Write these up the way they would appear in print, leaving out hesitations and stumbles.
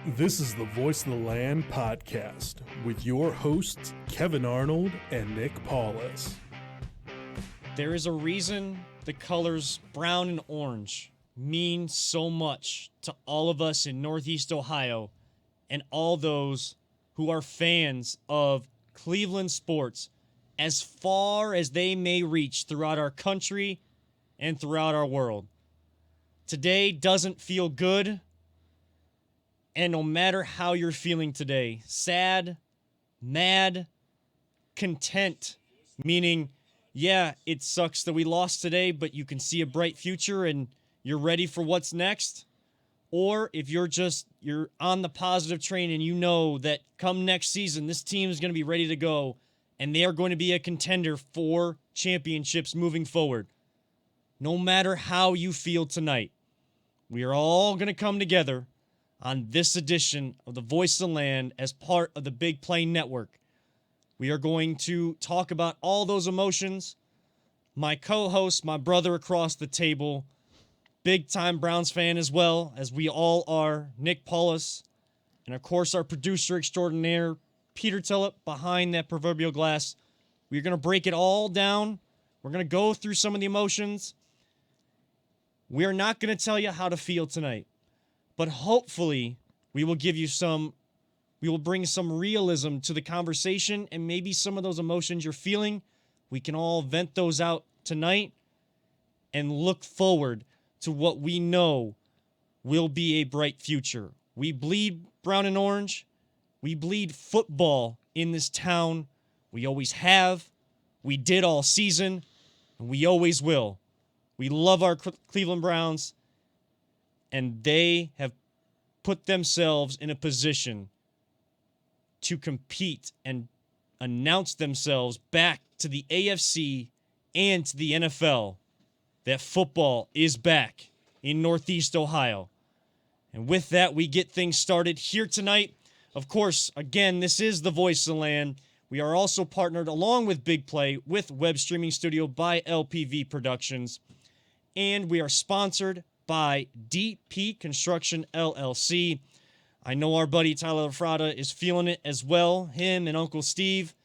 This is the Voice of the Land podcast with your hosts, Kevin Arnold and Nick Paulus. There is a reason the colors brown and orange mean so much to all of us in Northeast Ohio and all those who are fans of Cleveland sports as far as they may reach throughout our country and throughout our world. Today doesn't feel good, and no matter how you're feeling today, sad, mad, content, meaning, yeah, it sucks that we lost today, but you can see a bright future and you're ready for what's next. Or if you're on the positive train and you know that come next season, this team is going to be ready to go and they are going to be a contender for championships moving forward. No matter how you feel tonight, we are all going to come together on this edition of the Voice of the Land as part of the Big Play Network. We are going to talk about all those emotions. My co-host, my brother across the table, big-time Browns fan as well, as we all are, Nick Paulus, and of course our producer extraordinaire, Peter Tillett, behind that proverbial glass. We're going to break it all down. We're going to go through some of the emotions. We are not going to tell you how to feel tonight, but hopefully we will bring some realism to the conversation, and maybe some of those emotions you're feeling, we can all vent those out tonight and look forward to what we know will be a bright future. We bleed brown and orange. We bleed football in this town. We always have. We did all season, and we always will. We love our Cleveland Browns, and they have put themselves in a position to compete and announce themselves back to the AFC and to the NFL that football is back in Northeast Ohio. And with that, we get things started here tonight. Of course, again, this is the Voice of the Land. We are also partnered along with Big Play with Web Streaming Studio by LPV Productions. And we are sponsored by DP Construction LLC. I know our buddy Tyler LaFrada is feeling it as well, him and Uncle Steve.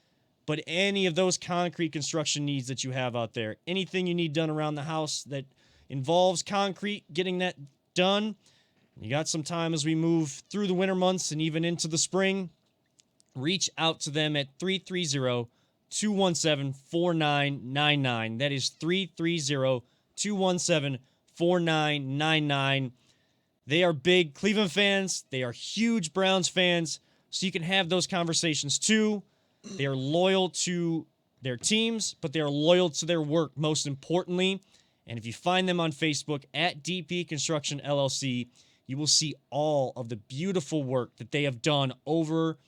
But any of those concrete construction needs that you have out there, anything you need done around the house that involves concrete, getting that done, you got some time as we move through the winter months and even into the spring, reach out to them at 330-217-4999. That is 330-217-4999. They are big Cleveland fans. They are huge Browns fans. So you can have those conversations too. They are loyal to their teams, but they are loyal to their work most importantly. And if you find them on Facebook at DP Construction LLC, you will see all of the beautiful work that they have done over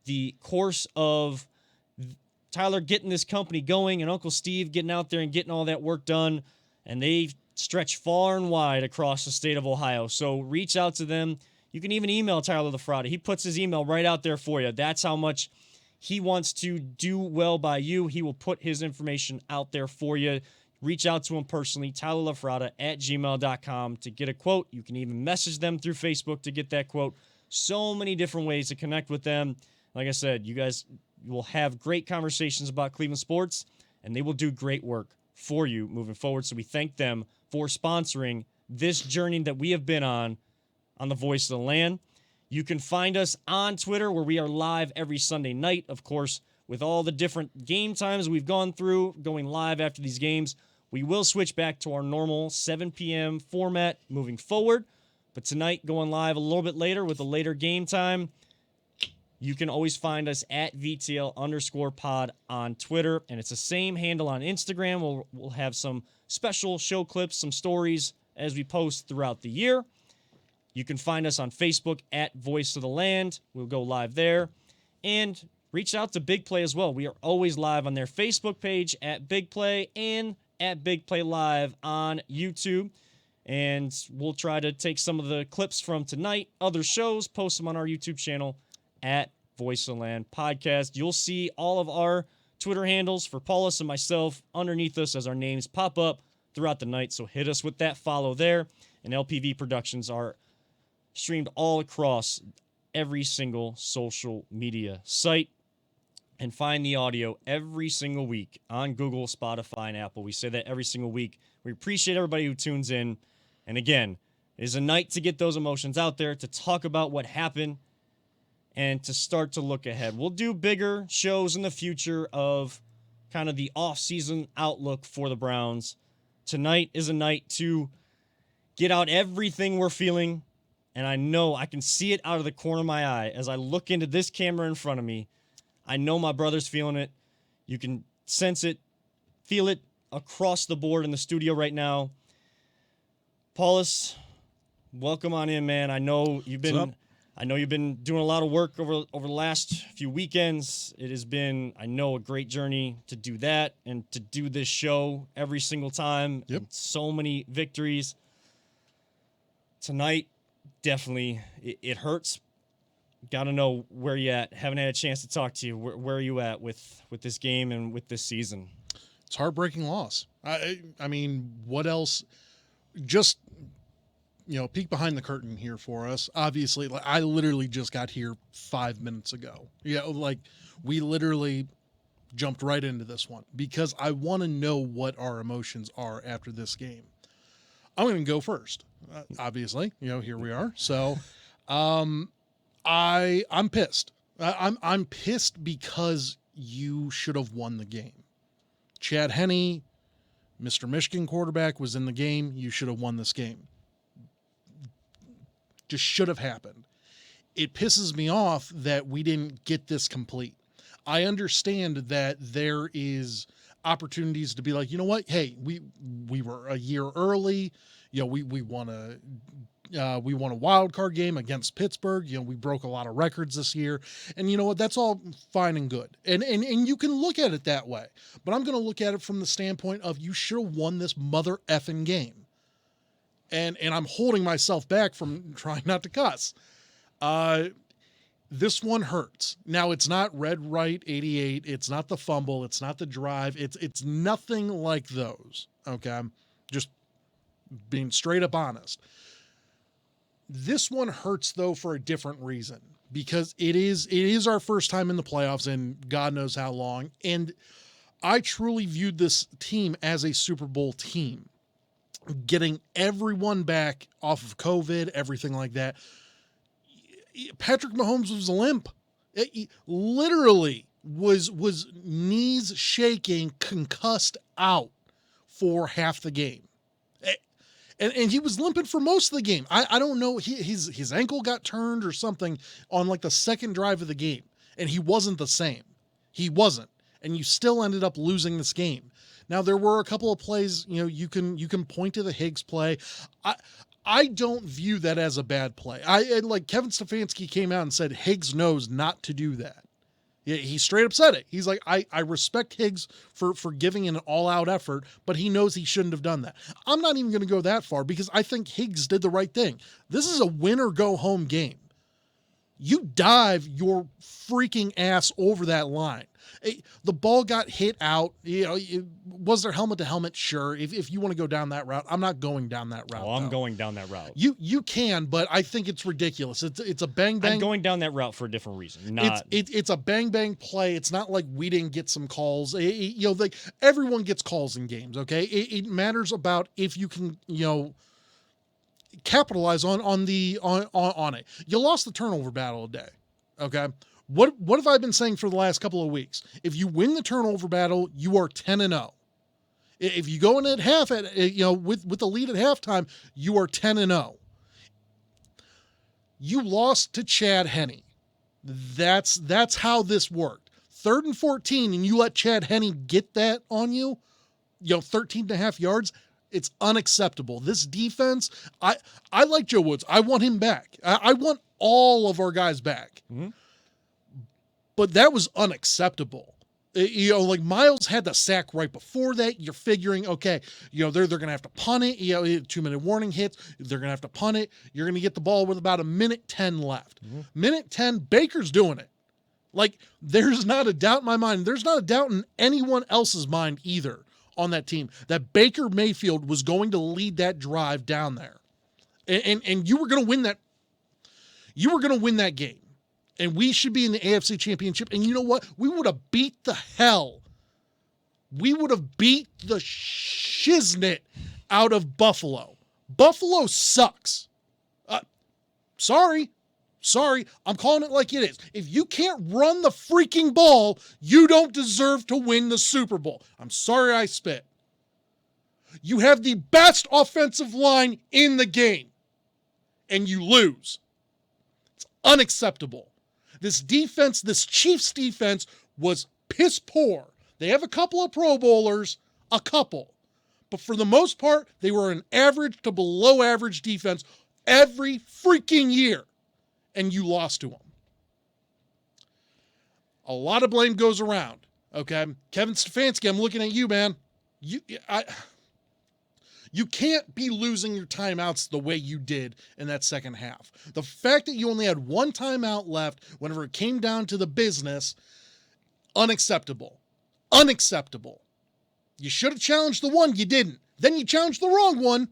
the course of Tyler getting this company going and Uncle Steve getting out there and getting all that work done. And they stretch far and wide across the state of Ohio. So reach out to them. You can even email Tyler LaFrada. He puts his email right out there for you. That's how much he wants to do well by you. He will put his information out there for you. Reach out to him personally, tylerlafrada at gmail.com to get a quote. You can even message them through Facebook to get that quote. So many different ways to connect with them. Like I said, you guys will have great conversations about Cleveland sports, and they will do great work for you moving forward. So we thank them for sponsoring this journey that we have been on the Voice of the Land. You can find us on Twitter, where we are live every Sunday night, of course, with all the different game times we've gone through, going live after these games. We will switch back to our normal 7 p.m. format moving forward, but tonight going live a little bit later with a later game time. You can always find us at VTL_pod on Twitter, and it's the same handle on Instagram. We'll have some special show clips, some stories as we post throughout the year. You can find us on Facebook at Voice of the Land. We'll go live there. And reach out to Big Play as well. We are always live on their Facebook page at Big Play and at Big Play Live on YouTube. And we'll try to take some of the clips from tonight, other shows, post them on our YouTube channel at Voice of the Land Podcast. You'll see all of our Twitter handles for Paulus and myself underneath us as our names pop up throughout the night. So hit us with that follow there. And LPV Productions are streamed all across every single social media site and find the audio every single week on Google, Spotify, and Apple. We say that every single week. We appreciate everybody who tunes in. And again, it is a night to get those emotions out there, to talk about what happened, and to start to look ahead. We'll do bigger shows in the future of kind of the off-season outlook for the Browns. Tonight is a night to get out everything we're feeling, and I know I can see it out of the corner of my eye as I look into this camera in front of me. I know my brother's feeling it. You can sense it, feel it across the board in the studio right now. Paulus, welcome on in, man. I know you've been doing a lot of work over the last few weekends. It has been, I know, a great journey to do that and to do this show every single time. Yep. And so many victories. Tonight, definitely, it hurts. Got to know where you at. Haven't had a chance to talk to you. Where are you at with this game and with this season? It's heartbreaking loss. I mean, what else? Just, peek behind the curtain here for us. Obviously, I literally just got here 5 minutes ago. We literally jumped right into this one because I want to know what our emotions are after this game. I'm going to go first. Obviously, here we are. So, I'm pissed. I'm pissed because you should have won the game. Chad Henne, Mr. Michigan quarterback, was in the game. You should have won this game. Just should have happened. It pisses me off that we didn't get this complete. I understand that there is opportunities to be like, you know what? Hey, we were a year early. We won a wild card game against Pittsburgh. We broke a lot of records this year. And you know what? That's all fine and good. And you can look at it that way. But I'm going to look at it from the standpoint of you should have won this mother effing game. And I'm holding myself back from trying not to cuss. This one hurts. Now, it's not Red Right 88. It's not the fumble. It's not the drive. It's nothing like those. Okay? I'm just being straight up honest. This one hurts, though, for a different reason, because it is our first time in the playoffs in God knows how long, and I truly viewed this team as a Super Bowl team. Getting everyone back off of COVID, everything like that. Patrick Mahomes was limp. He literally was knees shaking, concussed out for half the game. And he was limping for most of the game. I don't know. His ankle got turned or something on like the second drive of the game. And he wasn't the same. He wasn't. And you still ended up losing this game. Now, there were a couple of plays, you can point to the Higgs play. I don't view that as a bad play. Kevin Stefanski came out and said Higgs knows not to do that. Yeah, he straight up said it. He's like, I respect Higgs for giving an all-out effort, but he knows he shouldn't have done that. I'm not even going to go that far because I think Higgs did the right thing. This is a win-or-go-home game. You dive your freaking ass over that line. The ball got hit out. Was there helmet to helmet? Sure. If you want to go down that route, I'm not going down that route. Oh, I'm going down that route. You can, but I think it's ridiculous. It's a bang bang. I'm going down that route for a different reason. It's a bang bang play. It's not like we didn't get some calls. Everyone gets calls in games. Okay, it matters about if you can capitalize on it. You lost the turnover battle today. Okay. What have I been saying for the last couple of weeks? If you win the turnover battle, you are 10-0. If you go in at half with the lead at halftime, you are 10-0. You lost to Chad Henne. That's how this worked. 3rd and 14, and you let Chad Henne get that on you, 13.5 yards. It's unacceptable. This defense, I like Joe Woods. I want him back. I want all of our guys back. Mm-hmm. But that was unacceptable. Miles had the sack right before that. You're figuring, okay, they're going to have to punt it. 2-minute warning hits. They're going to have to punt it. You're going to get the ball with about 1:10 left. Mm-hmm. Minute 10, Baker's doing it. There's not a doubt in my mind. There's not a doubt in anyone else's mind either on that team that Baker Mayfield was going to lead that drive down there. And you were going to win that. You were going to win that game. And we should be in the AFC Championship. And you know what? We would have beat the hell. We would have beat the shiznit out of Buffalo. Buffalo sucks. Sorry. I'm calling it like it is. If you can't run the freaking ball, you don't deserve to win the Super Bowl. I'm sorry I spit. You have the best offensive line in the game, and you lose. It's unacceptable. This defense, this Chiefs defense, was piss poor. They have a couple of Pro Bowlers, but for the most part, they were an average to below average defense every freaking year, and you lost to them. A lot of blame goes around, okay? Kevin Stefanski, I'm looking at you, man. You can't be losing your timeouts the way you did in that second half. The fact that you only had one timeout left whenever it came down to the business, unacceptable. Unacceptable. You should have challenged the one, you didn't. Then you challenged the wrong one.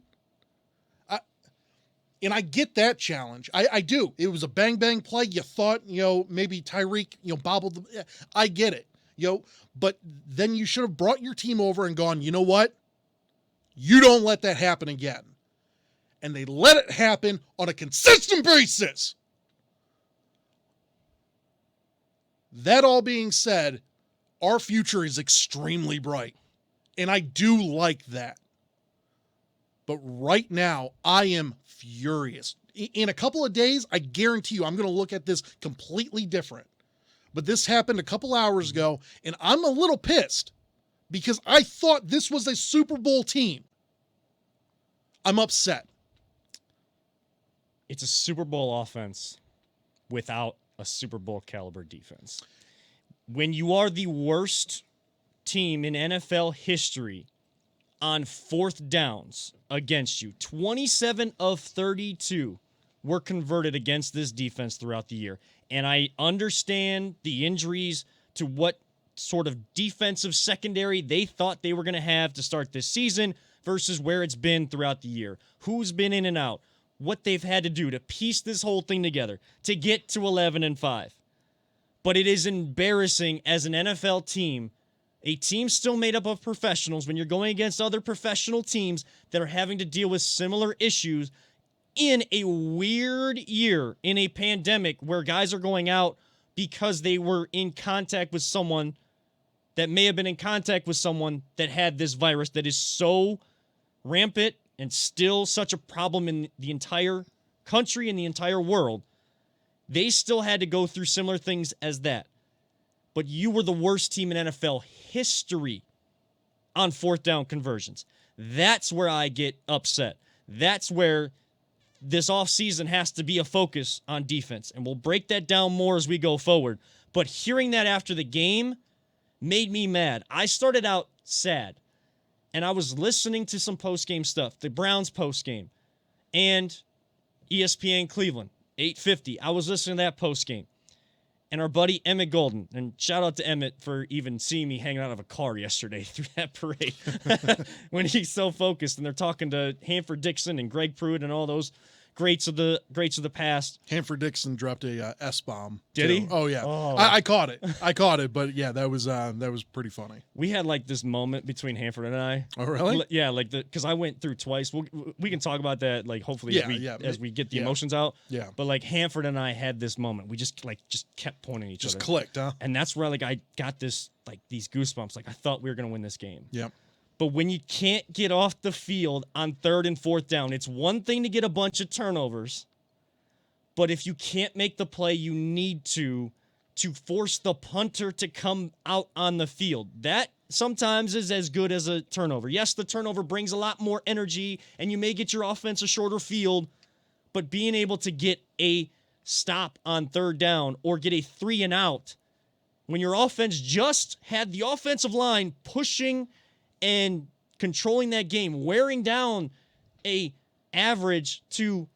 And I get that challenge. I do. It was a bang-bang play. You thought, maybe Tyreek, bobbled. I get it. But then you should have brought your team over and gone, you know what? You don't let that happen again. And they let it happen on a consistent basis. That all being said, our future is extremely bright. And I do like that. But right now, I am furious. In a couple of days, I guarantee you, I'm going to look at this completely different. But this happened a couple hours ago, and I'm a little pissed because I thought this was a Super Bowl team. I'm upset. It's a Super Bowl offense without a Super Bowl caliber defense. When you are the worst team in NFL history on fourth downs against you, 27 of 32 were converted against this defense throughout the year. And I understand the injuries to what sort of defensive secondary they thought they were going to have to start this season versus where it's been throughout the year. Who's been in and out, what they've had to do to piece this whole thing together to get to 11-5. But it is embarrassing as an NFL team, a team still made up of professionals, when you're going against other professional teams that are having to deal with similar issues in a weird year, in a pandemic where guys are going out because they were in contact with someone that may have been in contact with someone that had this virus that is so rampant and still such a problem in the entire country and the entire world. They still had to go through similar things as that. But you were the worst team in NFL history on fourth down conversions. That's where I get upset. That's where this offseason has to be a focus on defense. And we'll break that down more as we go forward. But hearing that after the game made me mad. I started out sad. And I was listening to some post-game stuff, the Browns post-game, and ESPN Cleveland, 8:50. I was listening to that post-game. And our buddy Emmett Golden, and shout out to Emmett for even seeing me hanging out of a car yesterday through that parade when he's so focused. And they're talking to Hanford Dixon and Greg Pruitt and all those greats of the past. Hanford Dixon dropped a S-bomb. Did he? Oh yeah. Oh. I caught it. But yeah, that was pretty funny. We had like this moment between Hanford and I. Oh really? Yeah, because I went through twice. We can talk about that like hopefully as we get the emotions out. Yeah. But like Hanford and I had this moment. We just kept pointing at each other. Just clicked, huh? And that's where I got this these goosebumps. Like I thought we were gonna win this game. Yeah. But when you can't get off the field on third and fourth down, it's one thing to get a bunch of turnovers. But if you can't make the play you need to force the punter to come out on the field, that sometimes is as good as a turnover. Yes, the turnover brings a lot more energy, and you may get your offense a shorter field, but being able to get a stop on third down or get a 3 and out when your offense just had the offensive line pushing and controlling that game, wearing down a average to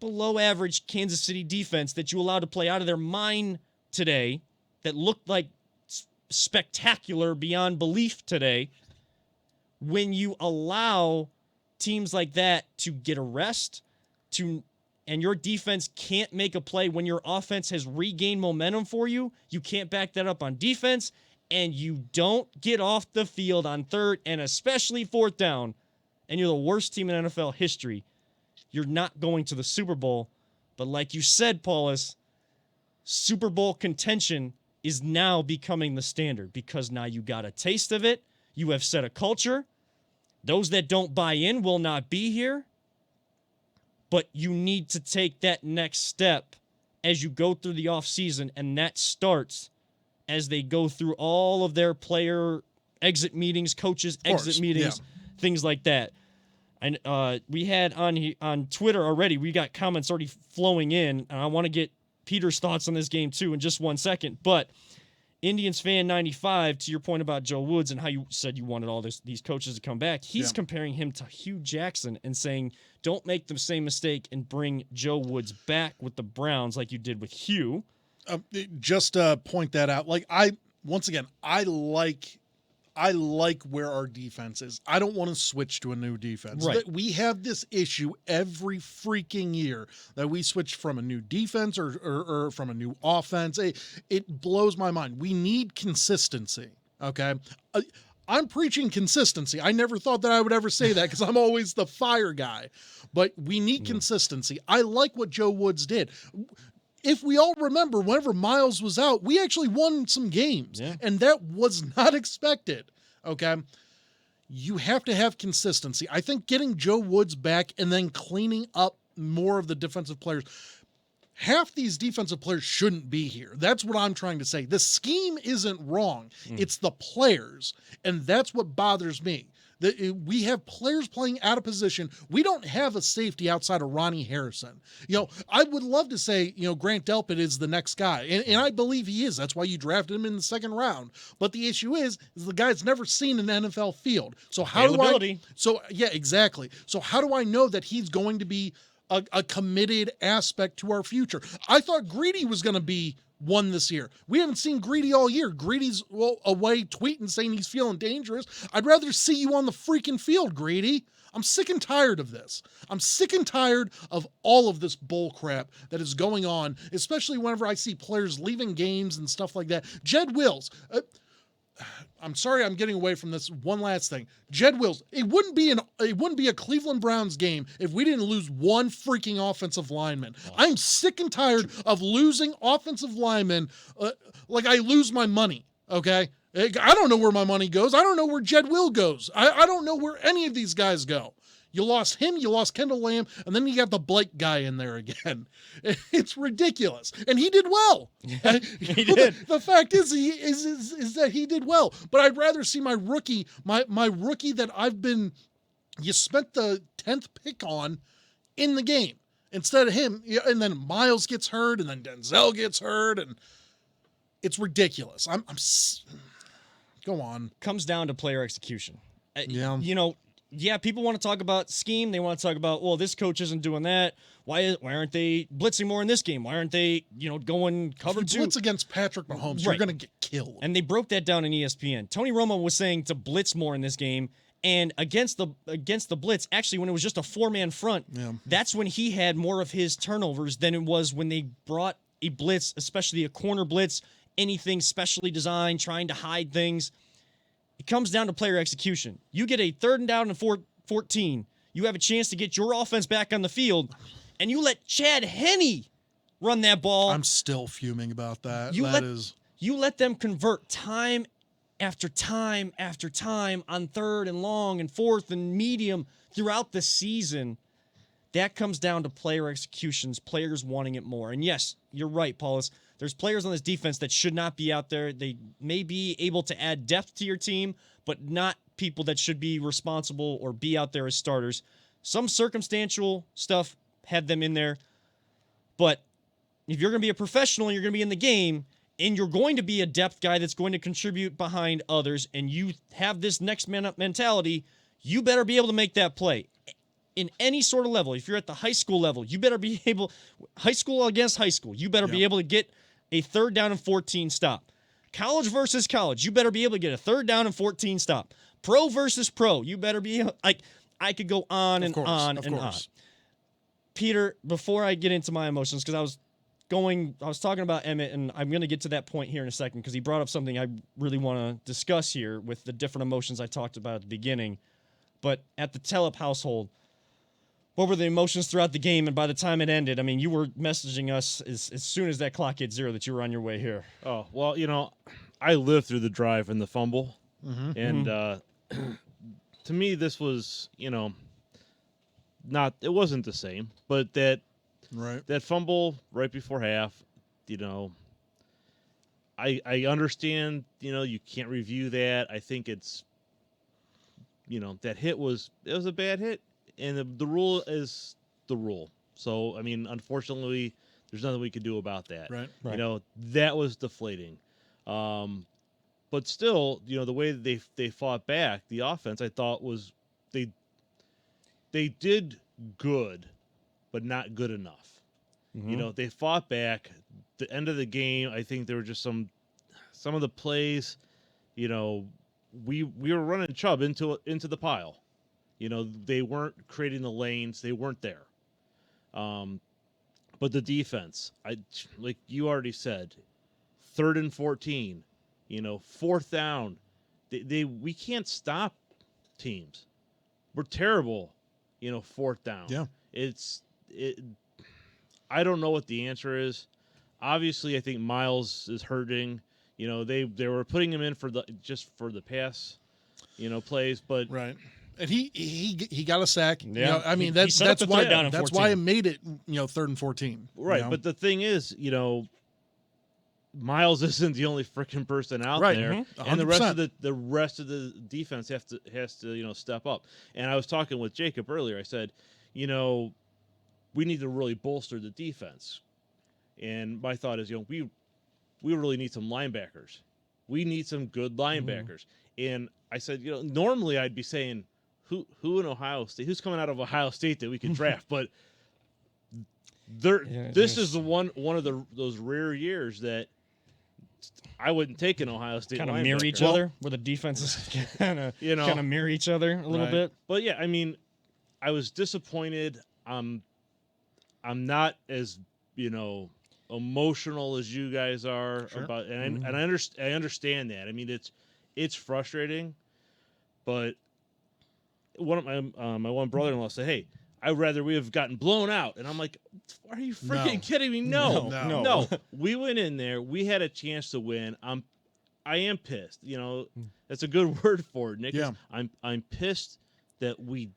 below average Kansas City defense that you allowed to play out of their mind today, that looked like spectacular beyond belief today. When you allow teams like that to get a rest, to and your defense can't make a play when your offense has regained momentum for you, you can't back that up on defense, and you don't get off the field on third and especially fourth down, and you're the worst team in NFL history, you're not going to the Super Bowl. But like you said, Paulus, Super Bowl contention is now becoming the standard because now you got a taste of it. You have set a culture. Those that don't buy in will not be here. But you need to take that next step as you go through the offseason, and that starts as they go through all of their player exit meetings, coaches exit meetings, things like that. And we had on Twitter already, we got comments already flowing in, and I want to get Peter's thoughts on this game too in just 1 second. But Indians fan 95, to your point about Joe Woods and how you said you wanted all these coaches to come back, he's comparing him to Hugh Jackson and saying, don't make the same mistake and bring Joe Woods back with the Browns like you did with Hugh. Just to point that out, I like where our defense is. I don't want to switch to a new defense. Right. We have this issue every freaking year that we switch from a new defense or from a new offense. It blows my mind. We need consistency. Okay. I'm preaching consistency. I never thought that I would ever say that because I'm always the fire guy, but we need consistency. I like what Joe Woods did. If we all remember, whenever Miles was out, we actually won some games, and that was not expected. Okay. You have to have consistency. I think getting Joe Woods back and then cleaning up more of the defensive players. Half these defensive players shouldn't be here. That's what I'm trying to say. The scheme isn't wrong. It's the players. And that's what bothers me. We have players playing out of position. We don't have a safety outside of Ronnie Harrison. I would love to say, Grant Delpit is the next guy. And I believe he is. That's why you drafted him in the second round. But the issue is the guy's never seen an NFL field. So how do I? So yeah, exactly. So how do I know that he's going to be a committed aspect to our future? I thought Greedy was going to be one this year. We haven't seen Greedy all year. Greedy's away tweeting saying he's feeling dangerous. I'd rather see you on the freaking field, Greedy. I'm sick and tired of this. I'm sick and tired of all of this bull crap that is going on, especially whenever I see players leaving games and stuff like that. Jed Wills. I'm sorry I'm getting away from this. One last thing. Jed Wills. It wouldn't be a Cleveland Browns game if we didn't lose one freaking offensive lineman. I'm sick and tired of losing offensive linemen like I lose my money, okay? I don't know where my money goes. I don't know where Jed Will goes. I don't know where any of these guys go. You lost him, you lost Kendall Lamb, and then you got the Blake guy in there again. It's ridiculous. And he did well. He did. The fact is that he did well. But I'd rather see my rookie that you spent the 10th pick on in the game instead of him. And then Miles gets hurt, and then Denzel gets hurt, and it's ridiculous. Go on. Comes down to player execution. Yeah. People want to talk about scheme. They want to talk about, well, this coach isn't doing that. Why aren't they blitzing more in this game? Why aren't they, going cover two? Blitz against Patrick Mahomes, you're going to get killed. And they broke that down in ESPN. Tony Romo was saying to blitz more in this game, and against the blitz, actually, when it was just a 4-man front, that's when he had more of his turnovers than it was when they brought a blitz, especially a corner blitz, anything specially designed, trying to hide things. It comes down to player execution. You get a 3rd down and 14. You have a chance to get your offense back on the field, and you let Chad Henne run that ball. I'm still fuming about that. You let them convert time after time after time on 3rd and long and 4th and medium throughout the season. That comes down to player executions, players wanting it more. And yes, you're right, Paulus. There's players on this defense that should not be out there. They may be able to add depth to your team, but not people that should be responsible or be out there as starters. Some circumstantial stuff had them in there. But if you're going to be a professional and you're going to be in the game, and you're going to be a depth guy that's going to contribute behind others, and you have this next man up mentality, you better be able to make that play. In any sort of level, if you're at the high school level, you better be able, high school against high school, you better be able to get a 3rd down and 14 stop. College versus college, you better be able to get a 3rd down and 14 stop. Pro versus pro, you better be, I could go on and on and on. Peter, before I get into my emotions, because I was talking about Emmett, and I'm going to get to that point here in a second because he brought up something I really want to discuss here with the different emotions I talked about at the beginning. But at the Telep household, what were the emotions throughout the game? And by the time it ended, I mean, you were messaging us as soon as that clock hit 0 that you were on your way here. Oh, well, I lived through the drive and the fumble. And to me, this was, it wasn't the same. But that fumble right before half, I understand, you can't review that. I think it's, that hit was a bad hit. And the rule is the rule. So, I mean, unfortunately, there's nothing we can do about that. Right. That was deflating. But still, the way that they fought back, the offense, I thought was they did good, but not good enough. They fought back. The end of the game, I think there were just some of the plays, we were running Chubb into the pile. They weren't creating the lanes. They weren't there. But the defense, like you already said, 3rd and 14, 4th down. We can't stop teams. We're terrible, 4th down. Yeah. I don't know what the answer is. Obviously, I think Miles is hurting. They were putting him in for the pass, plays, but Right. And he got a sack. Yeah. I mean, He set up that's the why third down and that's 14. why it made it 3rd and 14. right. But the thing is, Miles isn't the only freaking person out Right. there, Mhm. and the rest 100%. of the rest of the defense has to step up. And I was talking with Jacob earlier. I said, we need to really bolster the defense. And my thought is, we really need some linebackers. We need some good linebackers. And I said, normally I'd be saying, who in Ohio State, who's coming out of Ohio State that we can draft, but this is the one of those rare years that I wouldn't take an Ohio State Kind of linebacker. mirror each other, where the defenses kind of mirror each other a little Right. bit. But yeah, I mean, I was disappointed. I'm not as emotional as you guys are Sure. about, and I understand that. I mean, it's frustrating, but one of my one brother-in-law said, "Hey, I'd rather we have gotten blown out," and I'm like, "Are you freaking No. kidding me? No, No. no. We went in there. We had a chance to win. I am pissed. That's a good word for it, Nick. Yeah. I'm pissed that we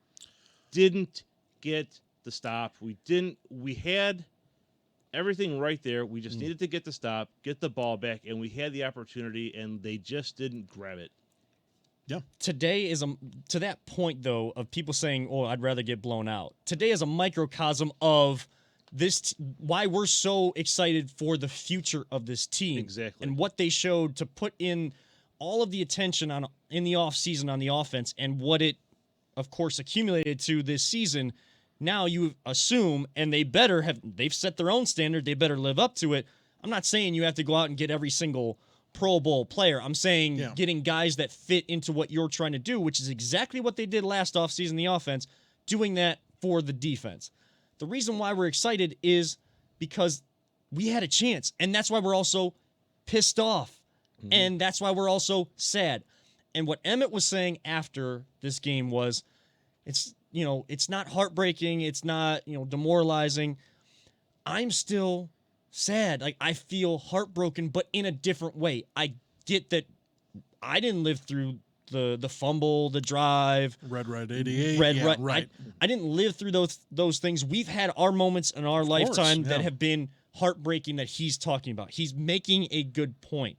didn't get the stop. We had everything right there. We just needed to get the stop, get the ball back, and we had the opportunity, and they just didn't grab it. Today is to that point though of people saying, "Oh, I'd rather get blown out." Today is a microcosm of this why we're so excited for the future of this team. Exactly. And what they showed to put in all of the attention in the offseason on the offense and what it of course accumulated to this season. Now you assume, and they've set their own standard, they better live up to it. I'm not saying you have to go out and get every single Pro Bowl player. I'm saying getting guys that fit into what you're trying to do, which is exactly what they did last offseason, the offense, doing that for the defense. The reason why we're excited is because we had a chance, and that's why we're also pissed off, and that's why we're also sad. And what Emmett was saying after this game was, it's not heartbreaking, it's not, demoralizing. I'm still sad. Like, I feel heartbroken, but in a different way. I get that I didn't live through the fumble, the drive, Red Right 88. right. I didn't live through those things. We've had our moments in our lifetime that have been heartbreaking that he's talking about. He's making a good point.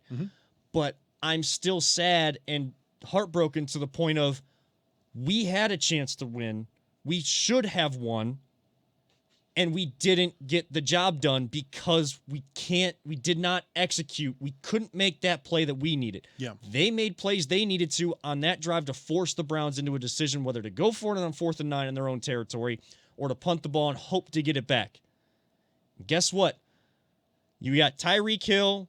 But I'm still sad and heartbroken to the point of we had a chance to win. We should have won. And we didn't get the job done because we did not execute. We couldn't make that play that we needed. Yeah. They made plays they needed to on that drive to force the Browns into a decision whether to go for it on 4th and 9 in their own territory or to punt the ball and hope to get it back. Guess what? You got Tyreek Hill,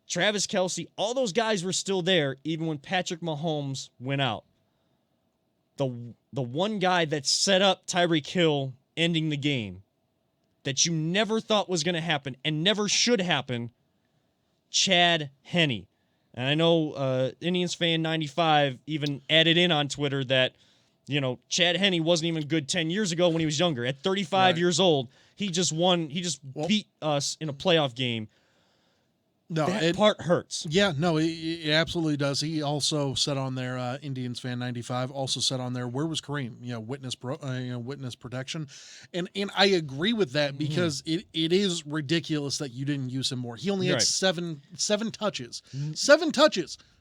Travis Kelce, all those guys were still there even when Patrick Mahomes went out. The one guy that set up Tyreek Hill ending the game that you never thought was going to happen and never should happen, Chad Henne. And I know Indians fan 95 even added in on Twitter that, Chad Henne wasn't even good 10 years ago when he was younger. At 35 years old, he just beat us in a playoff game. No, that part hurts. Yeah, no, it absolutely does. He also said on there, Indians fan 95 also said on there, where was Kareem? Witness protection, and I agree with that because it is ridiculous that you didn't use him more. He only had seven touches,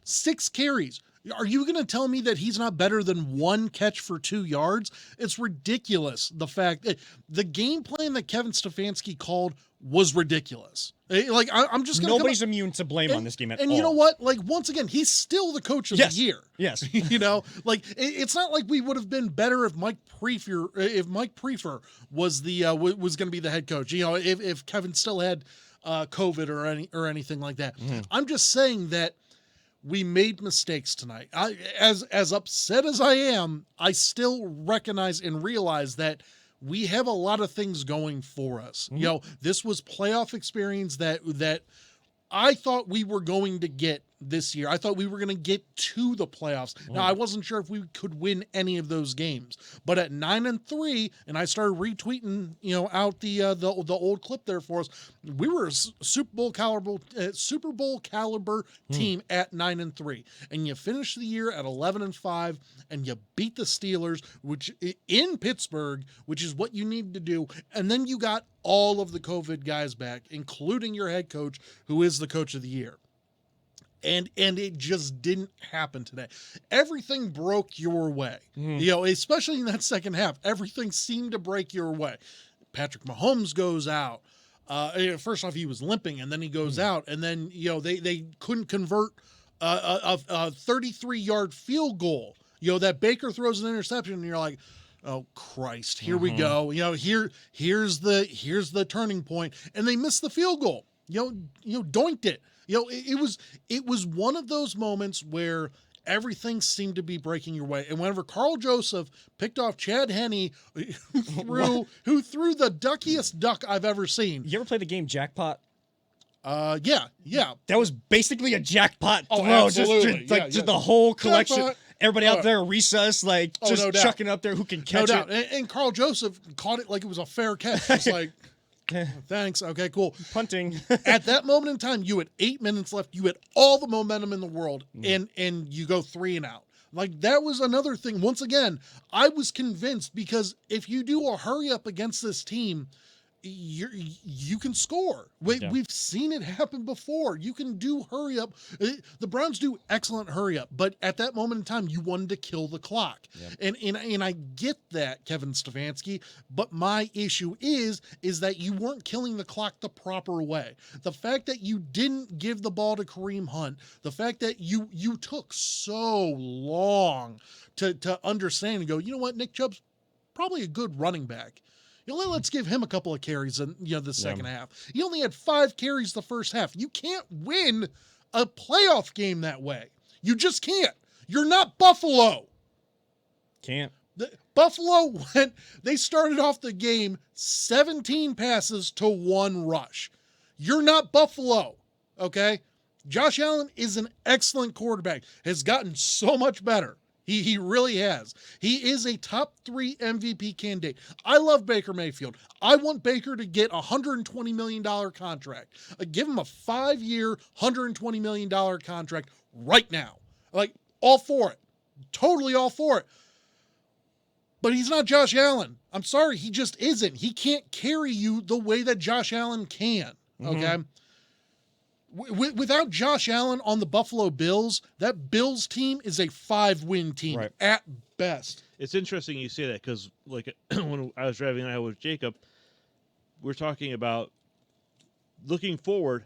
6 carries. Are you going to tell me that he's not better than 1 catch for 2 yards? It's ridiculous. The fact that the game plan that Kevin Stefanski called was ridiculous. Like, I'm just going to Nobody's immune to blame on this game at all. And you know what? Like, once again, he's still the coach of the year. Yes. It's not like we would have been better if Mike Prefer was was going to be the head coach. If Kevin still had COVID or anything like that. Mm-hmm. I'm just saying that we made mistakes tonight. As upset as I am, I still recognize and realize that we have a lot of things going for us. Mm-hmm. This was playoff experience that I thought we were going to get this year. I thought we were going to get to the playoffs. Now, I wasn't sure if we could win any of those games, but at 9-3, and I started retweeting, out the old clip there for us. We were a Super Bowl caliber team at 9-3, and you finish the year at 11-5, and you beat the Steelers, which in Pittsburgh, which is what you need to do, and then you got all of the COVID guys back, including your head coach, who is the coach of the year. And it just didn't happen today. Everything broke your way. Especially in that second half. Everything seemed to break your way. Patrick Mahomes goes out. First off, he was limping, and then he goes out. And then, they couldn't convert a 33-yard field goal. That Baker throws an interception, and you're like, oh, Christ, here we go. Here's the turning point. And they missed the field goal. Doinked it. It was one of those moments where everything seemed to be breaking your way. And whenever Carl Joseph picked off Chad Henne, who threw the duckiest duck I've ever seen. You ever play the game Jackpot? Yeah. That was basically a jackpot throw. Oh, absolutely. Just the whole collection. Jackpot. Everybody out there recess, no chucking up there who can catch no it. doubt. And Carl Joseph caught it like it was a fair catch. It's like, thanks. Okay, cool. Punting. At that moment in time, you had 8 minutes left. You had all the momentum in the world, and you go 3 and out. Like, that was another thing. Once again, I was convinced, because if you do a hurry up against this team, you can score. We've seen it happen before. You can do hurry up. The Browns do excellent hurry up, but at that moment in time, you wanted to kill the clock. Yep. And I get that, Kevin Stefanski, but my issue is that you weren't killing the clock the proper way. The fact that you didn't give the ball to Kareem Hunt, the fact that you took so long to understand and go, you know what, Nick Chubb's probably a good running back. Let's give him a couple of carries in the second half. He only had 5 carries the first half. You can't win a playoff game that way. You just can't. You're not Buffalo. Can't. Buffalo they started off the game 17 passes to 1 rush. You're not Buffalo, okay? Josh Allen is an excellent quarterback, has gotten so much better. He really has. He is a top 3 MVP candidate. I love Baker Mayfield. I want Baker to get a $120 million contract. Give him a 5-year, $120 million contract right now. Like, all for it. Totally all for it. But he's not Josh Allen. I'm sorry, he just isn't. He can't carry you the way that Josh Allen can. Okay? Without Josh Allen on the Buffalo Bills, that Bills team is a 5-win team at best. It's interesting you say that, because when I was driving out with Jacob, we're talking about looking forward.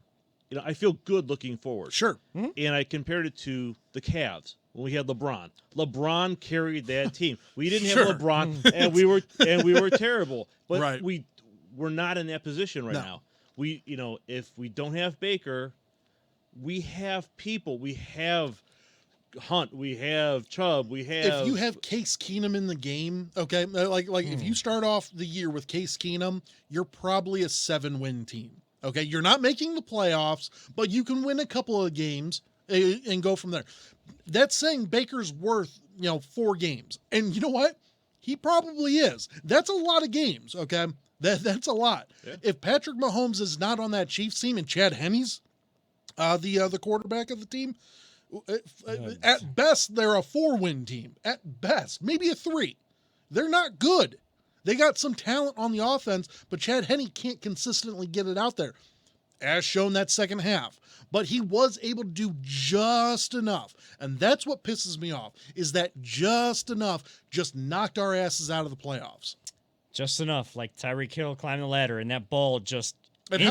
I feel good looking forward. Sure. And I compared it to the Cavs when we had LeBron. LeBron carried that team. We didn't have LeBron, and we were terrible. But we're not in that position right now. We, if we don't have Baker, we have people. We have Hunt, we have Chubb, we have. If you have Case Keenum in the game, okay, like if you start off the year with Case Keenum, you're probably a 7-win team. Okay, you're not making the playoffs, but you can win a couple of games and go from there. That's saying Baker's worth 4 games, and you know what? He probably is. That's a lot of games. Okay, that's a lot. Yeah. If Patrick Mahomes is not on that Chiefs team and Chad Henne's the quarterback of the team. At best, they're a 4-win team. At best, maybe a 3. They're not good. They got some talent on the offense, but Chad Henne can't consistently get it out there, as shown that second half. But he was able to do just enough. And that's what pisses me off, is that just enough just knocked our asses out of the playoffs. Just enough, like Tyreek Hill climbing the ladder, and that ball just And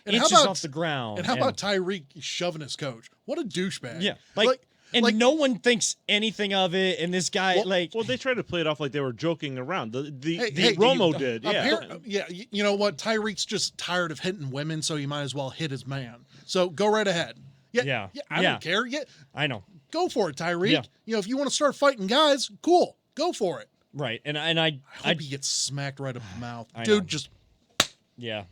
inches off the ground. And how about Tyreek shoving his coach? What a douchebag. Yeah, no one thinks anything of it, and this guy, Well, they tried to play it off like they were joking around. The Hey, Romo did, yeah. You know what? Tyreek's just tired of hitting women, so he might as well hit his man. So go right ahead. Yeah. I don't care. Yeah, I know. go for it, Tyreek. Yeah. If you want to start fighting guys, cool, go for it. Right, and I hope he gets smacked right up the mouth, I dude. know. Just yeah.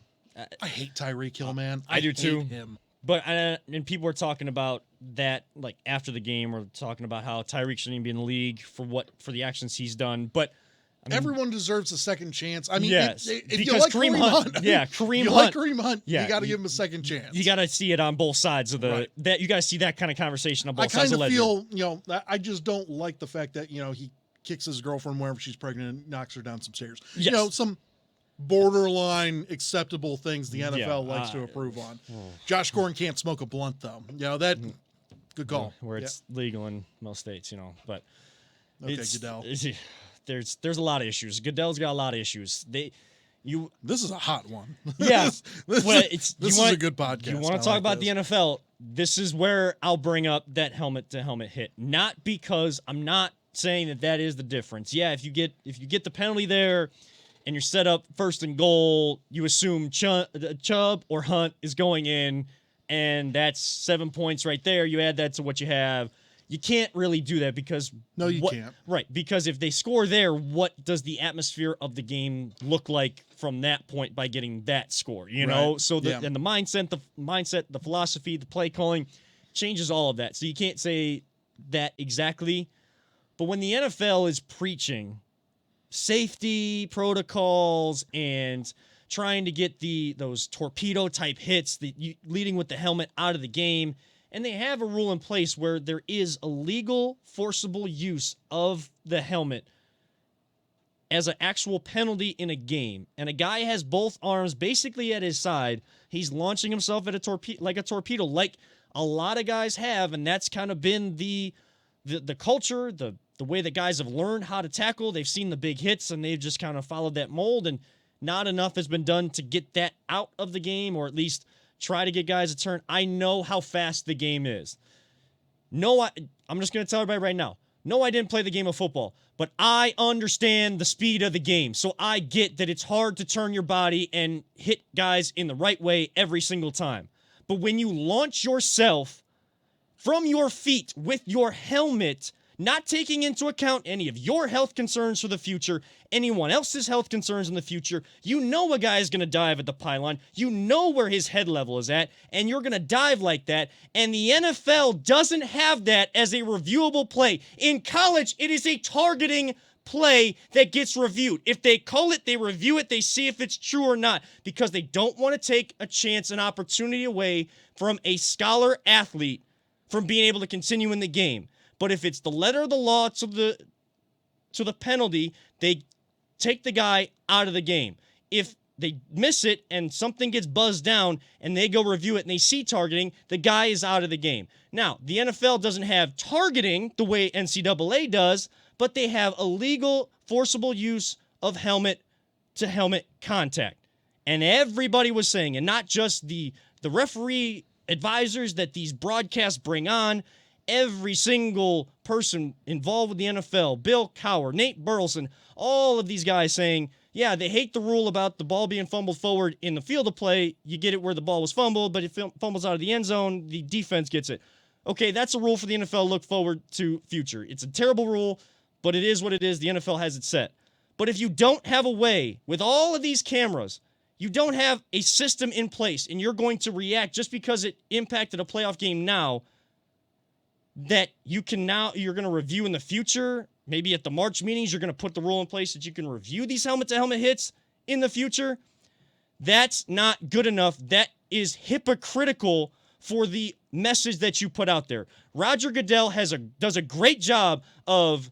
I hate Tyreek Hill, man. I do hate too. Him. But and people were talking about that like after the game, or talking about how Tyreek shouldn't even be in the league for the actions he's done. But I mean, everyone deserves a second chance. I mean, yes, if you because like Kareem Hunt, Kareem you Hunt, like Kareem Hunt, yeah, you got to give him a second chance. You got to see it on both sides of the Right. that you got to see that kind of conversation on both I sides kind of the of ledger. feel, I just don't like the fact that he kicks his girlfriend whenever she's pregnant and knocks her down some stairs. Yes. Some borderline acceptable things the NFL Yeah, likes to approve on. Josh Gordon can't smoke a blunt though. That good call. Where it's legal in most states, but Okay, it's, Goodell. There's a lot of issues. Goodell's got a lot of issues. This is a hot one. Yeah. this Well, is a good podcast. You want to talk about the NFL? This is where I'll bring up that helmet to helmet hit. Not because I'm not saying that is the difference. Yeah, if you get the penalty there and you're set up first and goal, you assume Chubb or Hunt is going in, and that's 7 points right there. You add that to what you have. You can't really do that because No, you can't. Right, because if they score there, what does the atmosphere of the game look like from that point by getting that score? Right. So and the mindset, the philosophy, the play calling changes all of that. So you can't say that exactly. But when the NFL is preaching safety protocols and trying to get those torpedo type hits, leading with the helmet out of the game, and they have a rule in place where there is a legal forcible use of the helmet as an actual penalty in a game, and a guy has both arms basically at his side, he's launching himself at a torpedo, like a lot of guys have, and that's kind of been the culture, the way that guys have learned how to tackle. They've seen the big hits, and they've just kind of followed that mold, and not enough has been done to get that out of the game, or at least try to get guys to turn. I know how fast the game is. No, I'm just going to tell everybody right now. No, I didn't play the game of football, but I understand the speed of the game. So I get that it's hard to turn your body and hit guys in the right way every single time. But when you launch yourself from your feet with your helmet, not taking into account any of your health concerns for the future, anyone else's health concerns in the future, you know a guy is going to dive at the pylon, you know where his head level is at, and you're going to dive like that, and the NFL doesn't have that as a reviewable play. In college, it is a targeting play that gets reviewed. If they call it, they review it, they see if it's true or not, because they don't want to take a chance, an opportunity away from a scholar athlete from being able to continue in the game. But if it's the letter of the law to the penalty, they take the guy out of the game. If they miss it and something gets buzzed down and they go review it and they see targeting, the guy is out of the game. Now, the NFL doesn't have targeting the way NCAA does, but they have illegal, forcible use of helmet-to-helmet contact. And everybody was saying, and not just the referee advisors that these broadcasts bring on, every single person involved with the NFL, Bill Cowher, Nate Burleson, all of these guys saying, yeah, they hate the rule about the ball being fumbled forward in the field of play. You get it where the ball was fumbled, but if it fumbles out of the end zone, the defense gets it. Okay, that's a rule for the NFL. Look forward to future. It's a terrible rule, but it is what it is. The NFL has it set. But if you don't have a way with all of these cameras, you don't have a system in place, and you're going to react just because it impacted a playoff game now, that you're going to review in the future. Maybe at the March meetings, you're going to put the rule in place that you can review these helmet-to-helmet hits in the future. That's not good enough. That is hypocritical for the message that you put out there. Roger Goodell does a great job of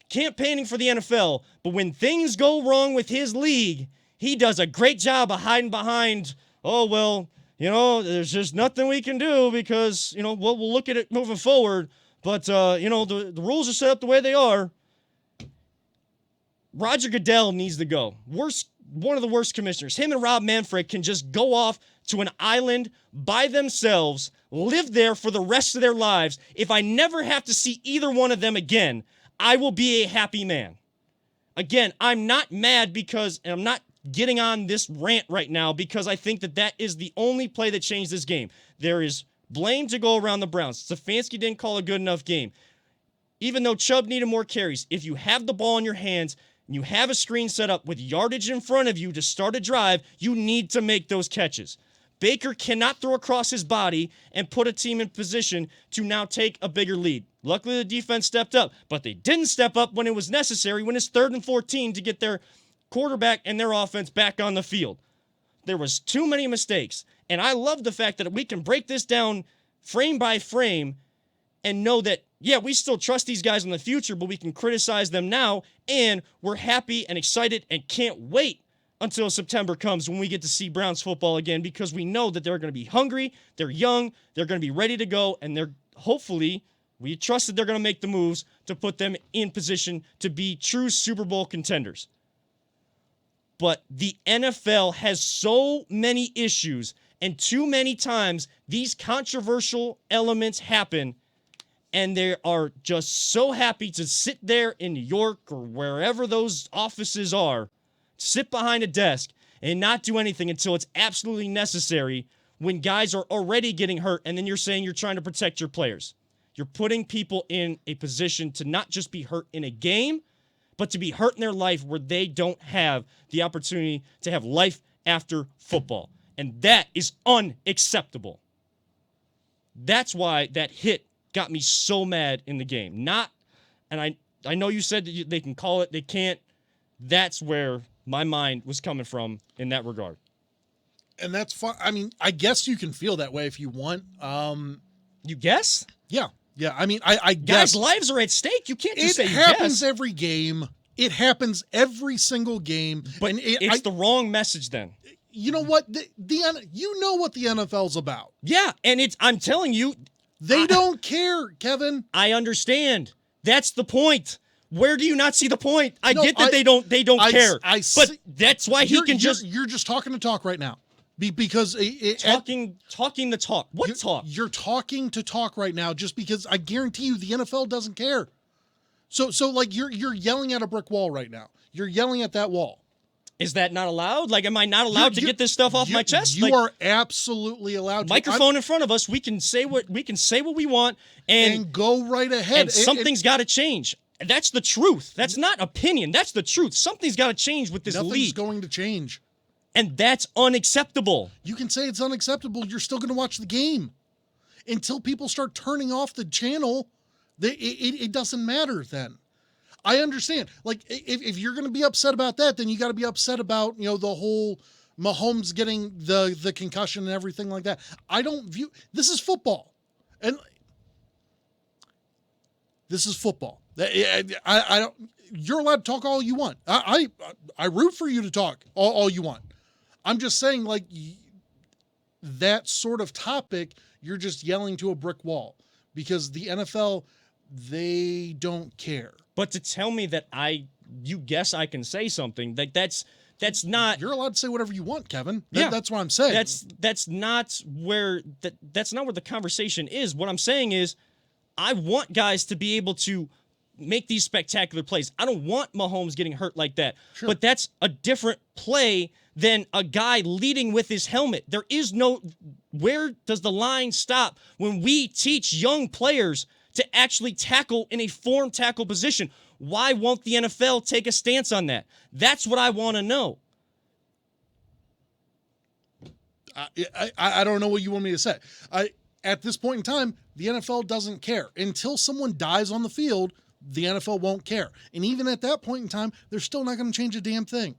campaigning for the NFL, but when things go wrong with his league, he does a great job of hiding behind, oh, well, there's just nothing we can do because, we'll look at it moving forward, but, the rules are set up the way they are. Roger Goodell needs to go. One of the worst commissioners. Him and Rob Manfred can just go off to an island by themselves, live there for the rest of their lives. If I never have to see either one of them again, I will be a happy man. Again, I'm not mad and I'm not getting on this rant right now because I think that is the only play that changed this game. There is blame to go around the Browns. Stefanski didn't call a good enough game. Even though Chubb needed more carries, if you have the ball in your hands, you have a screen set up with yardage in front of you to start a drive, you need to make those catches. Baker cannot throw across his body and put a team in position to now take a bigger lead. Luckily, the defense stepped up, but they didn't step up when it was necessary, when it's 3rd and 14 to get their quarterback and their offense back on the field. There was too many mistakes, and I love the fact that we can break this down frame by frame and know that, yeah, we still trust these guys in the future, but we can criticize them now, and we're happy and excited and can't wait until September comes when we get to see Browns football again because we know that they're going to be hungry, they're young, they're going to be ready to go, and we trust that they're going to make the moves to put them in position to be true Super Bowl contenders. But the NFL has so many issues, and too many times these controversial elements happen, and they are just so happy to sit there in New York or wherever those offices are, sit behind a desk and not do anything until it's absolutely necessary when guys are already getting hurt, and then you're saying you're trying to protect your players. You're putting people in a position to not just be hurt in a game, but to be hurt in their life where they don't have the opportunity to have life after football. And that is unacceptable. That's why that hit got me so mad in the game. I know you said that they can call it, they can't. That's where my mind was coming from in that regard. And that's fine. I mean, I guess you can feel that way if you want. You guess? Yeah. I mean, I guess. Guys' lives are at stake. You can't just say it you happens guess. every game. It happens every single game. But it's the wrong message then. You know what? You know what the NFL's about. Yeah, and I'm telling you. They don't care, Kevin. I understand. That's the point. Where do you not see the point? I get that they don't care. But that's why you're just talking to talk right now. Because talking the talk. What talk? You're talking to talk right now just because I guarantee you the NFL doesn't care. So like you're yelling at a brick wall right now. You're yelling at that wall. Is that not allowed? Like, am I not allowed to get this stuff off my chest? You are absolutely allowed to. Microphone in front of us. We can say what we want and go right ahead. And something's got to change. That's the truth. That's not opinion. That's the truth. Something's got to change with this league. Nothing's going to change. And that's unacceptable. You can say it's unacceptable. You're still going to watch the game. Until people start turning off the channel, it doesn't matter then. I understand. Like, if you're going to be upset about that, then you got to be upset about, the whole Mahomes getting the concussion and everything like that. I don't view... This is football. And this is football. I don't... You're allowed to talk all you want. I root for you to talk all you want. I'm just saying, like, that sort of topic, you're just yelling to a brick wall because the NFL, they don't care. But to tell me that you guess I can say something, like that's not... You're allowed to say whatever you want, Kevin. Yeah, that's what I'm saying. That's not where the conversation is. What I'm saying is I want guys to be able to make these spectacular plays. I don't want Mahomes getting hurt like that. Sure. But that's a different play than a guy leading with his helmet. There is no where does the line stop when we teach young players to actually tackle in a form tackle position? Why won't the NFL take a stance on that? That's what I want to know. I don't know what you want me to say. At this point in time, the NFL doesn't care. Until someone dies on the field, the NFL won't care. And even at that point in time, they're still not going to change a damn thing.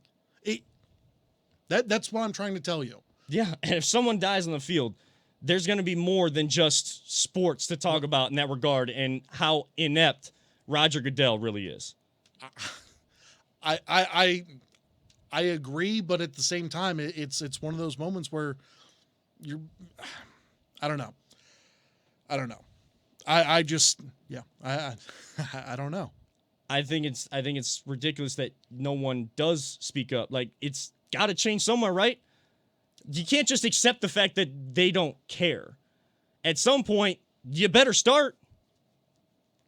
That's what I'm trying to tell you. Yeah, and if someone dies on the field, there's going to be more than just sports to talk about in that regard and how inept Roger Goodell really is. I agree, but at the same time, it's one of those moments where I don't know. I don't know. I think it's ridiculous that no one does speak up. Like, it's got to change somewhere, right? You can't just accept the fact that they don't care. At some point, you better start,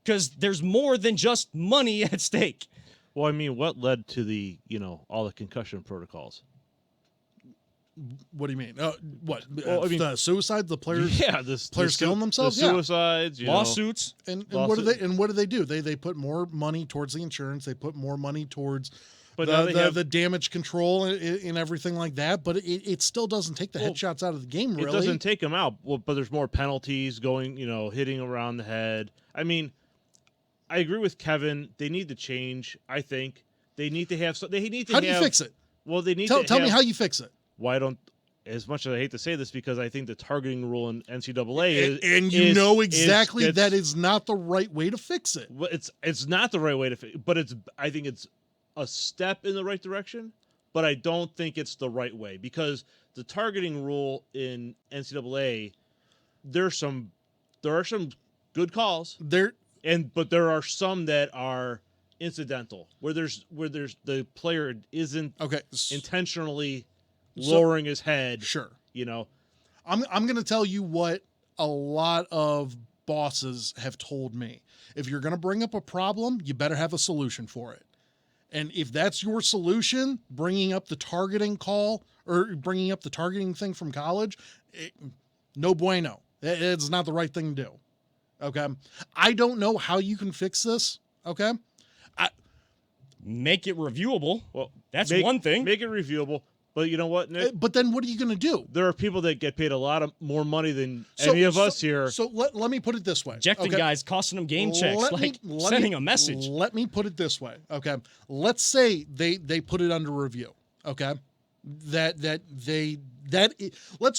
because there's more than just money at stake. Well, I mean, what led to all the concussion protocols? What do you mean? What? Well, I mean, the suicide, the players, players killing themselves, the suicides, lawsuits, and what do they do? They put more money towards the insurance. They put more money towards the damage control and everything like that. But it still doesn't take the headshots out of the game. Really, it doesn't take them out. Well, but there's more penalties going. Hitting around the head. I mean, I agree with Kevin. They need to change. I think they need to have. They need to. How do you fix it? Well, they need tell me how you fix it. Why don't? As much as I hate to say this, because I think the targeting rule in NCAA that is not the right way to fix it. Well, it's not the right way to fix it, but I think it's a step in the right direction, but I don't think it's the right way, because the targeting rule in NCAA, there are some good calls but there are some that are incidental, where the player isn't intentionally lowering his head. Sure. I'm going to tell you what a lot of bosses have told me. If you're going to bring up a problem, you better have a solution for it. And if that's your solution, bringing up the targeting call or bringing up the targeting thing from college, no bueno. It's not the right thing to do. Okay. I don't know how you can fix this. Okay. Make it reviewable. Well, that's one thing. Make it reviewable. But you know what, Nick? But then what are you going to do? There are people that get paid a lot of more money than any of us here. So let me put it this way. Ejecting guys, costing them game checks, sending a message. Let me put it this way. Okay. Let's say they put it under review. Okay. Let's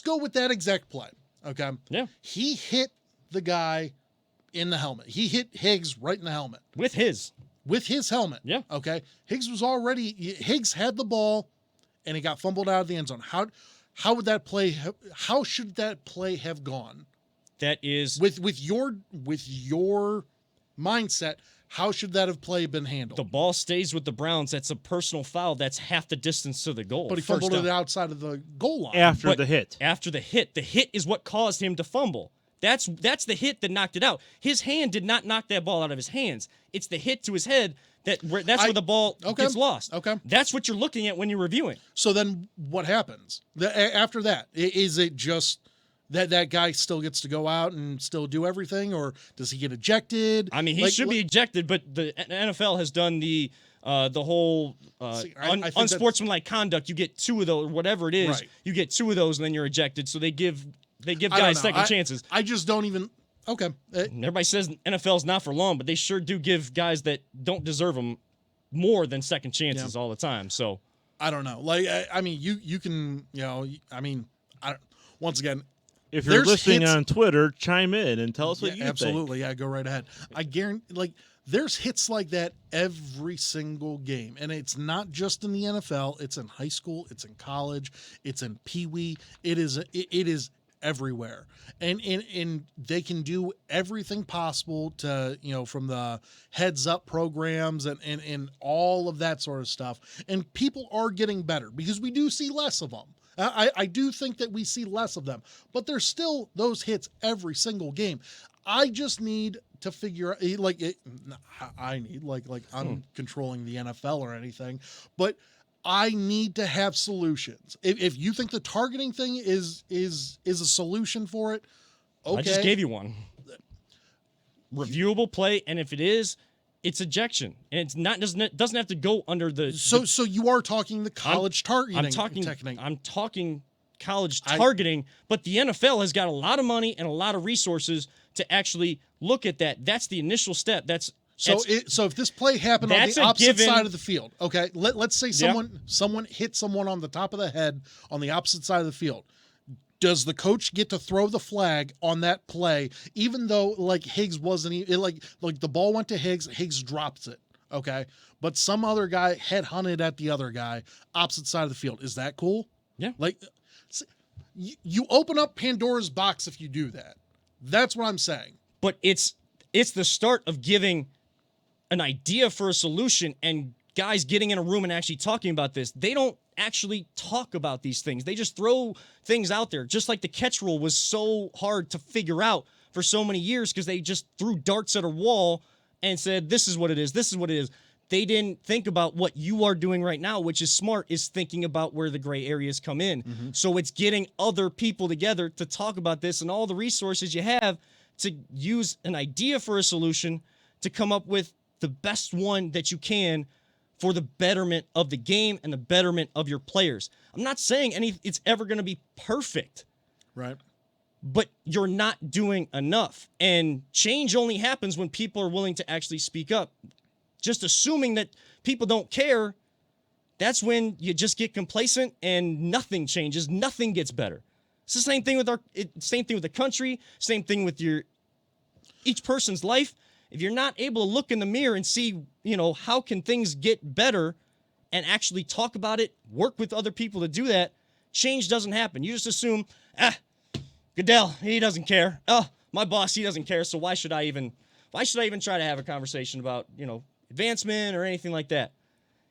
go with that exact play. Okay. Yeah. He hit the guy in the helmet. He hit Higgs right in the helmet. With his helmet. Yeah. Okay. Higgs had the ball, and he got fumbled out of the end zone. How would that play? How should that play have gone? That is with your mindset. How should that have play been handled? The ball stays with the Browns. That's a personal foul. That's half the distance to the goal. But he fumbled it outside of the goal line after the hit. After the hit is what caused him to fumble. That's the hit that knocked it out. His hand did not knock that ball out of his hands. It's the hit to his head where the ball gets lost. Okay. That's what you're looking at when you're reviewing. So then what happens? After that, is it just that guy still gets to go out and still do everything, or does he get ejected? I mean, he should be ejected, but the NFL has done the whole unsportsmanlike conduct. You get 2 of those, whatever it is. Right. You get 2 of those, and then you're ejected. So they give guys second chances. I just don't even. Okay. Everybody says NFL's not for long, but they sure do give guys that don't deserve them more than second chances all the time. So I don't know. I mean, you can. Once again, if you're listening on Twitter, chime in and tell us what you think. Absolutely, yeah, go right ahead. I guarantee, there's hits like that every single game, and it's not just in the NFL. It's in high school. It's in college. It's in Pee Wee. It is everywhere, and they can do everything possible to, from the heads up programs and all of that sort of stuff. And people are getting better because we do see less of them. I do think that we see less of them, but there's still those hits every single game. I just need to figure out, I'm controlling the NFL or anything, but I need to have solutions. If you think the targeting thing is a solution for it, okay. I just gave you one. Reviewable play, and if it is, it's ejection, and it's not doesn't have to go under the. So you are talking the college targeting technique. I'm talking college targeting, but the NFL has got a lot of money and a lot of resources to actually look at that. That's the initial step. So if this play happened on the opposite side of the field, okay, let's say someone hit someone on the top of the head on the opposite side of the field. Does the coach get to throw the flag on that play, even though like Higgs wasn't like the ball went to Higgs drops it, okay, but some other guy headhunted at the other guy opposite side of the field? Is that cool? Yeah. Like you open up Pandora's box if you do that. That's what I'm saying. But it's the start of giving an idea for a solution, and guys getting in a room and actually talking about this. They don't actually talk about these things. They just throw things out there. Just like the catch rule was so hard to figure out for so many years because they just threw darts at a wall and said, this is what it is. This is what it is. They didn't think about what you are doing right now, which is smart, is thinking about where the gray areas come in. Mm-hmm. So it's getting other people together to talk about this and all the resources you have to use an idea for a solution to come up with the best one that you can for the betterment of the game and the betterment of your players. I'm not saying it's ever going to be perfect. Right. But you're not doing enough. And change only happens when people are willing to actually speak up. Just assuming that people don't care, that's when you just get complacent and nothing changes, nothing gets better. It's the same thing with the country, same thing with each person's life. If you're not able to look in the mirror and see, how can things get better and actually talk about it, work with other people to do that, change doesn't happen. You just assume, Goodell, he doesn't care. Oh, my boss, he doesn't care. So why should I even try to have a conversation about, advancement or anything like that?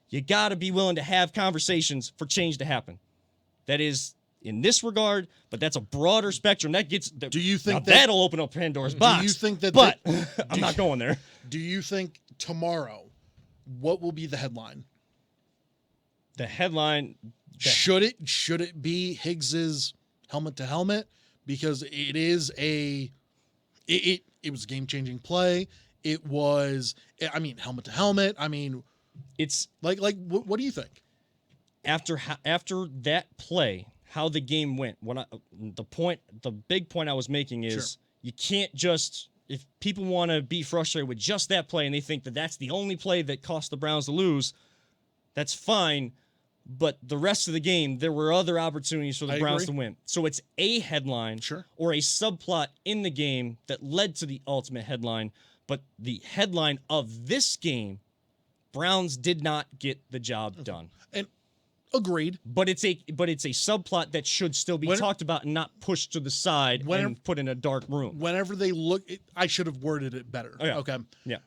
You got to be willing to have conversations for change to happen. That is in this regard, but that's a broader spectrum. That gets. Do you think that'll open up Pandora's box? Do you think that? But I'm not going there. Do you think tomorrow, what will be the headline? The headline. Should it be Higgs's helmet to helmet? Because it is it was a game-changing play. It was, helmet to helmet. It's like what do you think? After that play, how the game went. The big point I was making is You can't just, if people want to be frustrated with just that play and they think that that's the only play that cost the Browns to lose, that's fine. But the rest of the game, there were other opportunities for the Browns to win. So it's a headline or a subplot in the game that led to the ultimate headline. But the headline of this game, Browns did not get the job done. And agreed. But it's a subplot that should still be talked about and not pushed to the side and put in a dark room. Whenever they look, I should have worded it better. Oh, yeah. Okay. Yeah.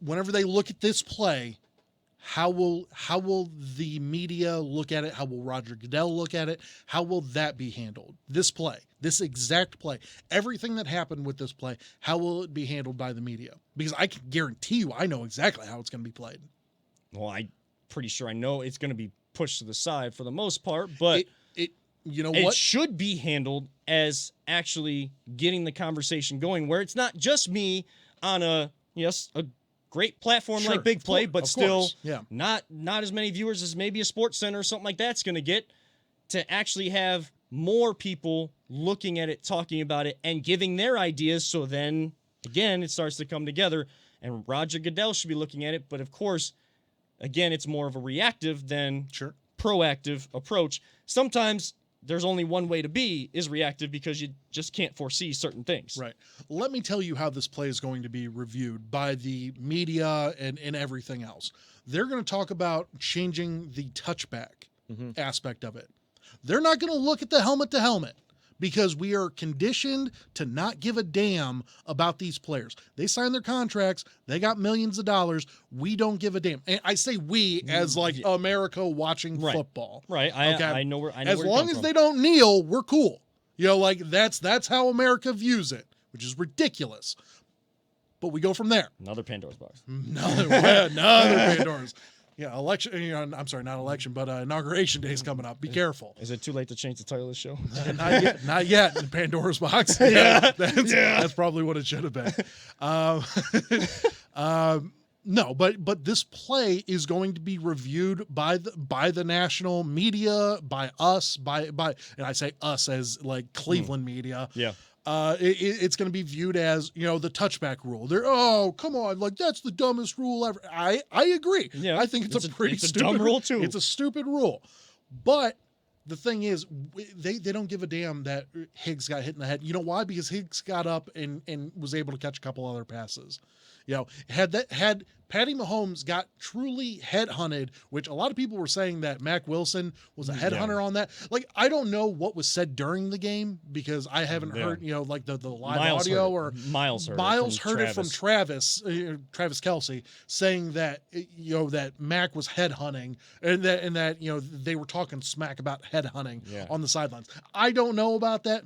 Whenever they look at this play, how will the media look at it? How will Roger Goodell look at it? How will that be handled? This play, this exact play, everything that happened with this play, how will it be handled by the media? Because I can guarantee you, I know exactly how it's going to be played. Well, I'm pretty sure I know it's going to be pushed to the side for the most part, but it should be handled as actually getting the conversation going, where it's not just me on a great platform like Big Play, but still not as many viewers as maybe a Sports Center or something like that's going to get, to actually have more people looking at it, talking about it, and giving their ideas. So then, again, it starts to come together, and Roger Goodell should be looking at it. But, of course, again, it's more of a reactive than proactive approach. Sometimes there's only one way to be, is reactive, because you just can't foresee certain things. Right. Let me tell you how this play is going to be reviewed by the media and everything else. They're going to talk about changing the touchback aspect of it. They're not going to look at the helmet to helmet, because we are conditioned to not give a damn about these players. They signed their contracts. They got millions of dollars. We don't give a damn. And I say we as like America watching football. Right. I know where. As long as they don't kneel, we're cool. That's how America views it, which is ridiculous. But we go from there. Another Pandora's box. Another Pandora's. Yeah, election. I'm sorry, not election, but inauguration day is coming up. Be careful. Is it too late to change the title of the show? Not yet. Not yet. In Pandora's box. That's probably what it should have been. No, but this play is going to be reviewed by the national media, by us, by and I say us as like Cleveland media. Yeah. It's going to be viewed as, the touchback rule. They're, oh, come on, like that's the dumbest rule ever. I agree. Yeah, I think it's a pretty stupid dumb rule too. It's a stupid rule, but the thing is, they don't give a damn that Higgs got hit in the head. You know why? Because Higgs got up and was able to catch a couple other passes. Had Patty Mahomes got truly headhunted, which a lot of people were saying that Mac Wilson was a headhunter on that. Like, I don't know what was said during the game because I haven't heard, like the live Miles audio or Miles heard it from Travis Kelce saying that, that Mac was headhunting and that, they were talking smack about headhunting on the sidelines. I don't know about that.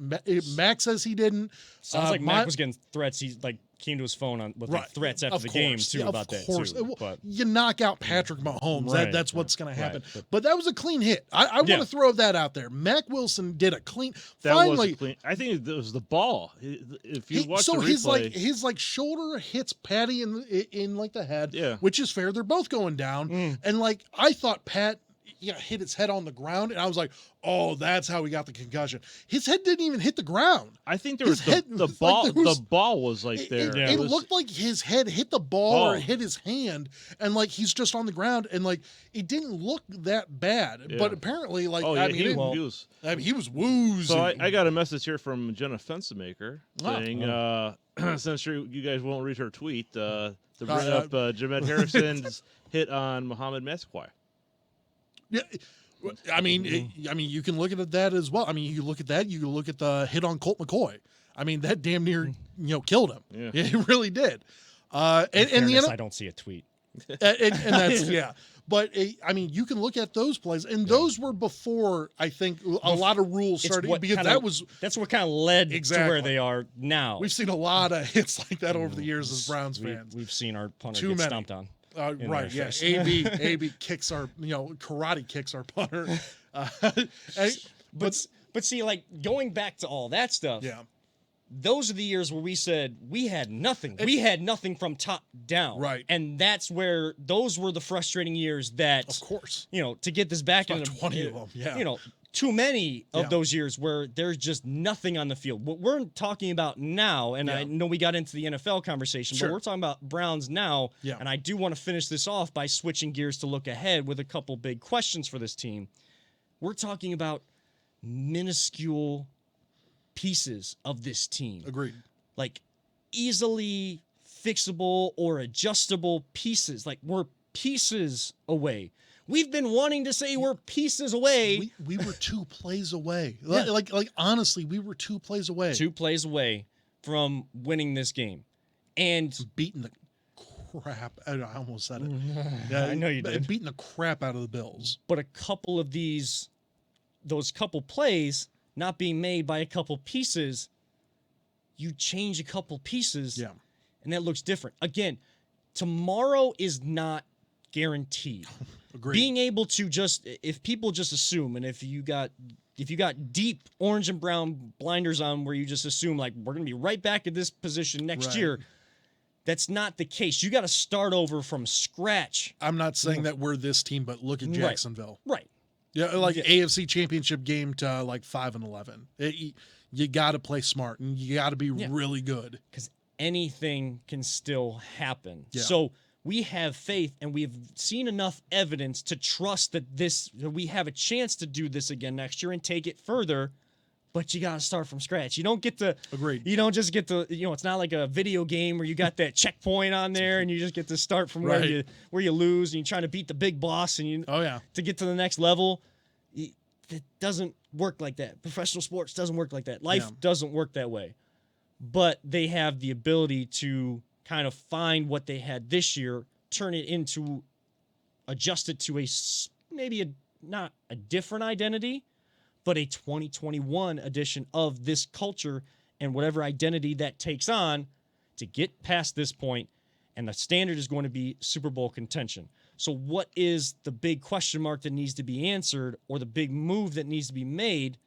Mac says he didn't. Sounds like Mac was getting threats. He came to his phone with threats after the game too about that too. But you knock out Patrick Mahomes, that's what's going to happen. Right, but that was a clean hit. I want to throw that out there. Mac Wilson did a clean. That finally, was clean. I think it was the ball. If you watch the replay, his shoulder hits Patty in like the head, Yeah. which is fair. They're both going down, and I thought Pat hit his head on the ground, and I was like, oh, that's how he got the concussion. His head didn't even hit the ground. I think there was the ball. The ball was like there. It looked like his head hit the ball or hit his hand, and he's just on the ground, and it didn't look that bad. Yeah. But apparently, he was woozed. So I got a message here from Jenna Fenstermaker saying, since you guys won't read her tweet, to bring up Jamet Harrison's hit on Muhammad Massaquoi. Yeah, I mean, you can look at that as well. I mean, you look at that. You can look at the hit on Colt McCoy. I mean, that damn near killed him. Yeah, it really did. And fairness, I don't see a tweet. And that's But I mean, you can look at those plays, and those were before I think a lot of rules started because that's what kind of led to where they are now. We've seen a lot of hits like that over the years as Browns fans. We've seen our punter get stomped on. Right, yeah. AB kicks our, karate kicks our punter. But see, going back to all that stuff. Yeah. Those are the years where we said we had nothing. We had nothing from top down. Right. And that's where those were the frustrating years that, of course, to get this back in 20 of them. Yeah. Too many of those years where there's just nothing on the field. What we're talking about now, and I know we got into the NFL conversation, but we're talking about Browns now, and I do want to finish this off by switching gears to look ahead with a couple big questions for this team. We're talking about minuscule pieces of this team. Agreed. Like easily fixable or adjustable pieces. Like we're pieces away. We've been wanting to say we're pieces away. We were 2 plays away. Like honestly, we were 2 plays away. 2 plays away from winning this game. And beating the crap. I almost said it. Yeah, I know you did. Beating the crap out of the Bills. But a couple of those couple plays not being made by a couple pieces, you change a couple pieces. Yeah. And that looks different. Again, tomorrow is not guaranteed. Agreed. Being able to if people just assume, and if you got deep orange and brown blinders on where you just assume we're going to be right back at this position next year, that's not the case. You got to start over from scratch. I'm not saying that we're this team, but look at Jacksonville. Right. Yeah, AFC Championship game to 5-11. You got to play smart and you got to be really good because anything can still happen. Yeah. So we have faith, and we've seen enough evidence to trust that we have a chance to do this again next year and take it further. But you got to start from scratch. You don't get to. Agreed. You don't just get to. It's not like a video game where you got that checkpoint on there and you just get to start from where you lose and you're trying to beat the big boss and to get to the next level. It doesn't work like that. Professional sports doesn't work like that. Life doesn't work that way. But they have the ability to kind of find what they had this year, adjust it to not a different identity, but a 2021 edition of this culture and whatever identity that takes on to get past this point and the standard is going to be Super Bowl contention. So what is the big question mark that needs to be answered, or the big move that needs to be made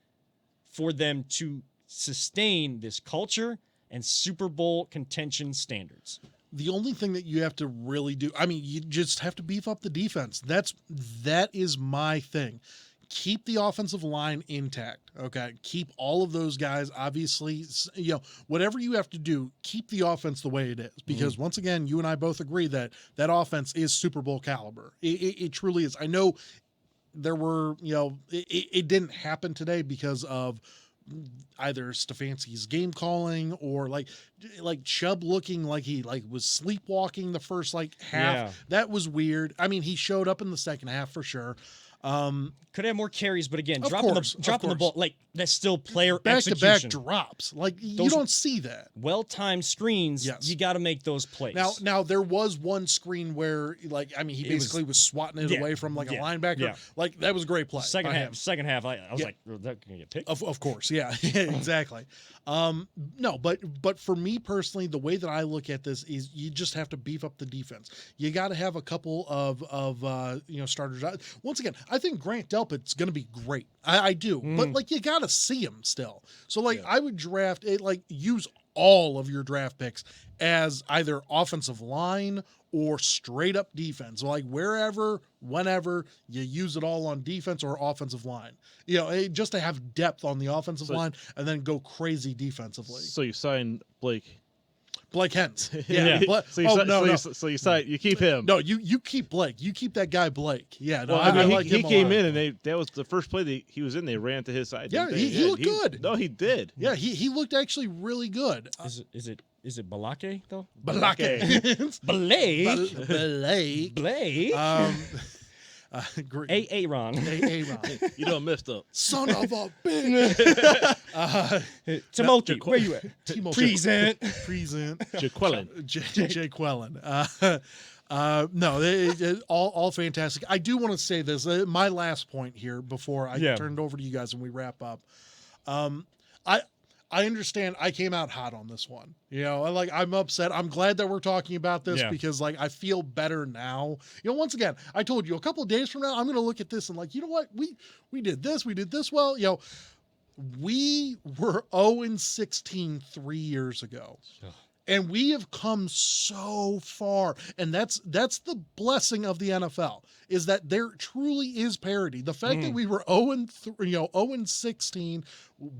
for them to sustain this culture and Super Bowl contention standards? The only thing that you have to really do, I mean, you just have to beef up the defense. That is my thing. Keep the offensive line intact. Okay. Keep all of those guys, obviously, whatever you have to do, keep the offense the way it is. Because once again, you and I both agree that offense is Super Bowl caliber. It truly is. I know there were, it didn't happen today because of either Stefanski's game calling or like Chubb looking like he was sleepwalking the first half. Yeah. That was weird. I mean, he showed up in the second half for sure. Could have more carries, but again, Of dropping course. the ball, that's still player Back-to-back execution. drops. You Those- don't see that. Well-timed screens, Yes. you got to make those plays. Now there was one screen where he basically was swatting it yeah, away from a yeah, linebacker. yeah. That was a great play. second by half, him. I was Yeah. like, "Is that going to get picked?" Of course, yeah, exactly. No, but for me personally, the way that I look at this is you just have to beef up the defense. You got to have a couple of starters. Once again, I think Grant Delpit's going to be great. I do, but you got to see him still. So I would draft it. Use all of your draft picks as either offensive line or straight up defense. Wherever, whenever you use it all on defense or offensive line, just to have depth on the offensive line and then go crazy defensively. So you signed Blake. Blake Hens. Yeah. So you keep him. No, you keep Blake. You keep that guy Blake. Yeah. No, Well, I he, like he him a came lot. in and that was the first play that he was in. They ran to his side. Yeah, didn't they? he looked good. No, he did. Yeah, he looked actually really good. Is it Balake though? Blake. Blake. Blake. Blake. Great. Aaron. Aaron. You don't miss up. Son of a bitch. Timothy, where you at? Timo Present. Present. Jaquelin. Jay Quellen. No, all fantastic. I do want to say this. My last point here before I turn it over to you guys and we wrap up. I understand I came out hot on this one. I'm upset. I'm glad that we're talking about this because I feel better now. Once again, I told you a couple of days from now, I'm going to look at this and you know what? We did this well. We were 0-16 3 years ago. And we have come so far. And that's the blessing of the NFL is that there truly is parity. The fact that we were 0-16,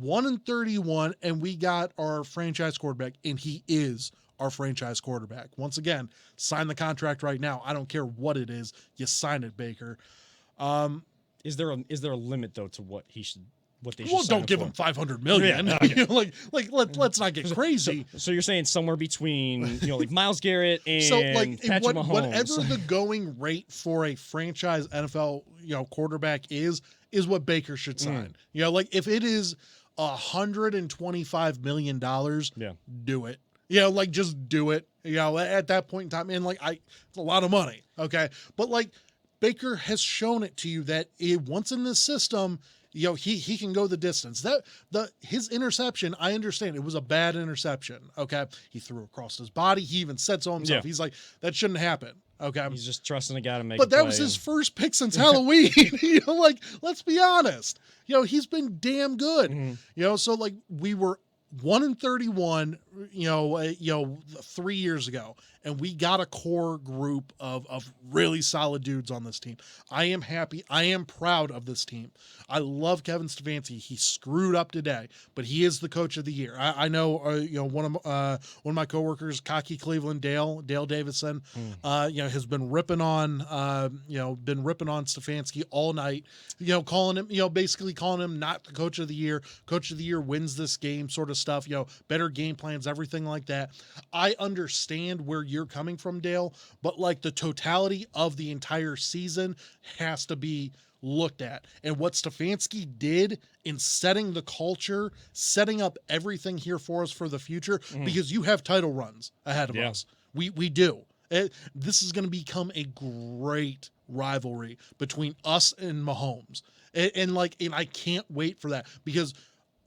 1-31, and we got our franchise quarterback, and he is our franchise quarterback. Once again, sign the contract right now. I don't care what it is. You sign it, Baker. Is there a limit though to what they should? Well, sign don't give for? him $500 million. Yeah, okay. Let's not get crazy. So you're saying somewhere between Myles Garrett and Patrick Mahomes. Whatever the going rate for a franchise NFL quarterback is what Baker should sign. If it is $125 million, do it. Just do it. At that point in time, and it's a lot of money. Okay, but Baker has shown it to you that once in this system. He can go the distance. His interception, I understand it was a bad interception. Okay, he threw across his body. He even said so himself. Yeah. He's like, that shouldn't happen. Okay, He's just trusting a guy to make. but a that play was his and- first pick since Halloween. Let's be honest. He's been damn good. So we were 1-31. 3 years ago, and we got a core group of really solid dudes on this team. I am happy. I am proud of this team. I love Kevin Stefanski. He screwed up today, but he is the coach of the year. I know, one of my coworkers, Cocky Cleveland, Dale Davidson, has been ripping on Stefanski all night. Calling him, basically calling him not the coach of the year. Coach of the year wins this game, sort of stuff. Better game plans, everything like that. I understand where you're coming from, Dale, but the totality of the entire season has to be looked at. And what Stefanski did in setting the culture, setting up everything here for us for the future, because you have title runs ahead of us. We do. This is going to become a great rivalry between us and Mahomes. And I can't wait for that because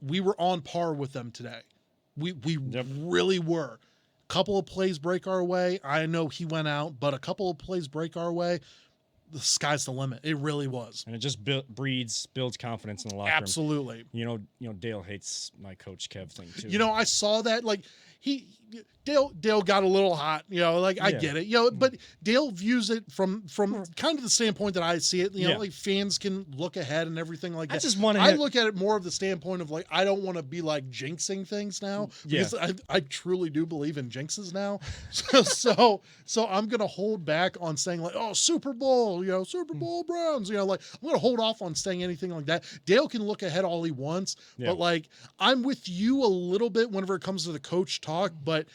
we were on par with them today. We really were. couple of plays break our way. I know he went out, but a couple of plays break our way. The sky's the limit. It really was. And it just builds confidence in the locker room. Absolutely. You know, Dale hates my Coach Kev thing too. You know, I saw that. Like Dale got a little hot. You know, like I Yeah. get it. You know, but Dale views it from kind of the standpoint that I see it. You know, Yeah. like fans can look ahead and everything like that. I just want to. I look at it more of the standpoint of like I don't want to be like jinxing things now Yeah. because I truly do believe in jinxes now. So I'm gonna hold back on saying like, oh, Super Bowl, you know, Super Bowl Browns, you know, like I'm gonna hold off on saying anything like that. Dale can look ahead all he wants, Yeah. but like I'm with you a little bit whenever it comes to the coach talk, but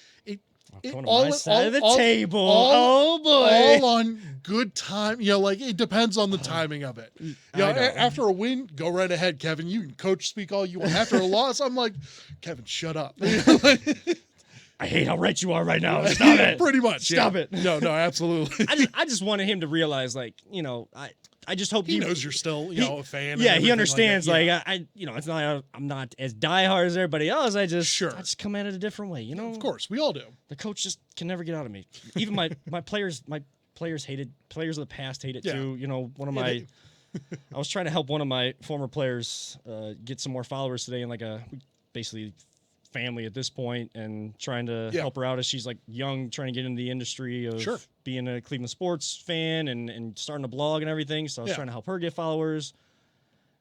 Going to my side of the table. Oh boy. all on good time. You know, like it depends on the timing of it. You know, I know. after a win, go right ahead, Kevin. You can coach speak all you want. After a loss, I'm like, Kevin, shut up. I hate how right you are right now. Stop it. Pretty much. Stop yeah. it. No, absolutely. I just wanted him to realize, like, you know, I just hope He knows you're still, you know, a fan. and Yeah, everything he understands. Like, Like, I, you know, it's not. I'm not as diehard as everybody else. I just come at it a different way. You know, of course, we all do. the coach just can never get out of me. Even my players of the past hate it Yeah. too. You know, one of Yeah, my. they- I was trying to help one of my former players get some more followers today, and like basically family at this point, and trying to Yeah. help her out as she's like young, trying to get into the industry of Sure. being a Cleveland sports fan and starting a blog and everything. So I was Yeah. trying to help her get followers.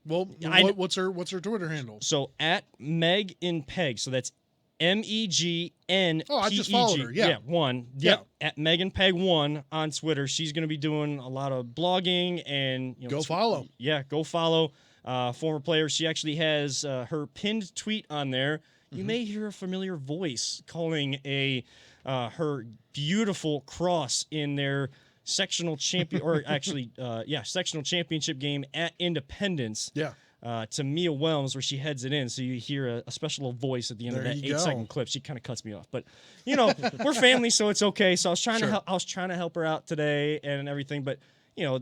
Well, I- what's her Twitter handle? So at Meg in Peg, so that's MEGN. Oh, I just followed her, yeah. one. Yep. At Megan Peg 1 on Twitter. She's going to be doing a lot of blogging and Go follow. Yeah, go follow. Former player. She actually has her pinned tweet on there. You Mm-hmm. may hear a familiar voice calling her beautiful cross in their sectional champion or actually sectional championship game at Independence. Yeah. To Mia Welms, where she heads it in, so you hear a special little voice at the end There of that you go. 8-second clip. She kind of cuts me off, but you know we're family, so it's okay. So I was trying Sure. I was trying to help her out today and everything, but you know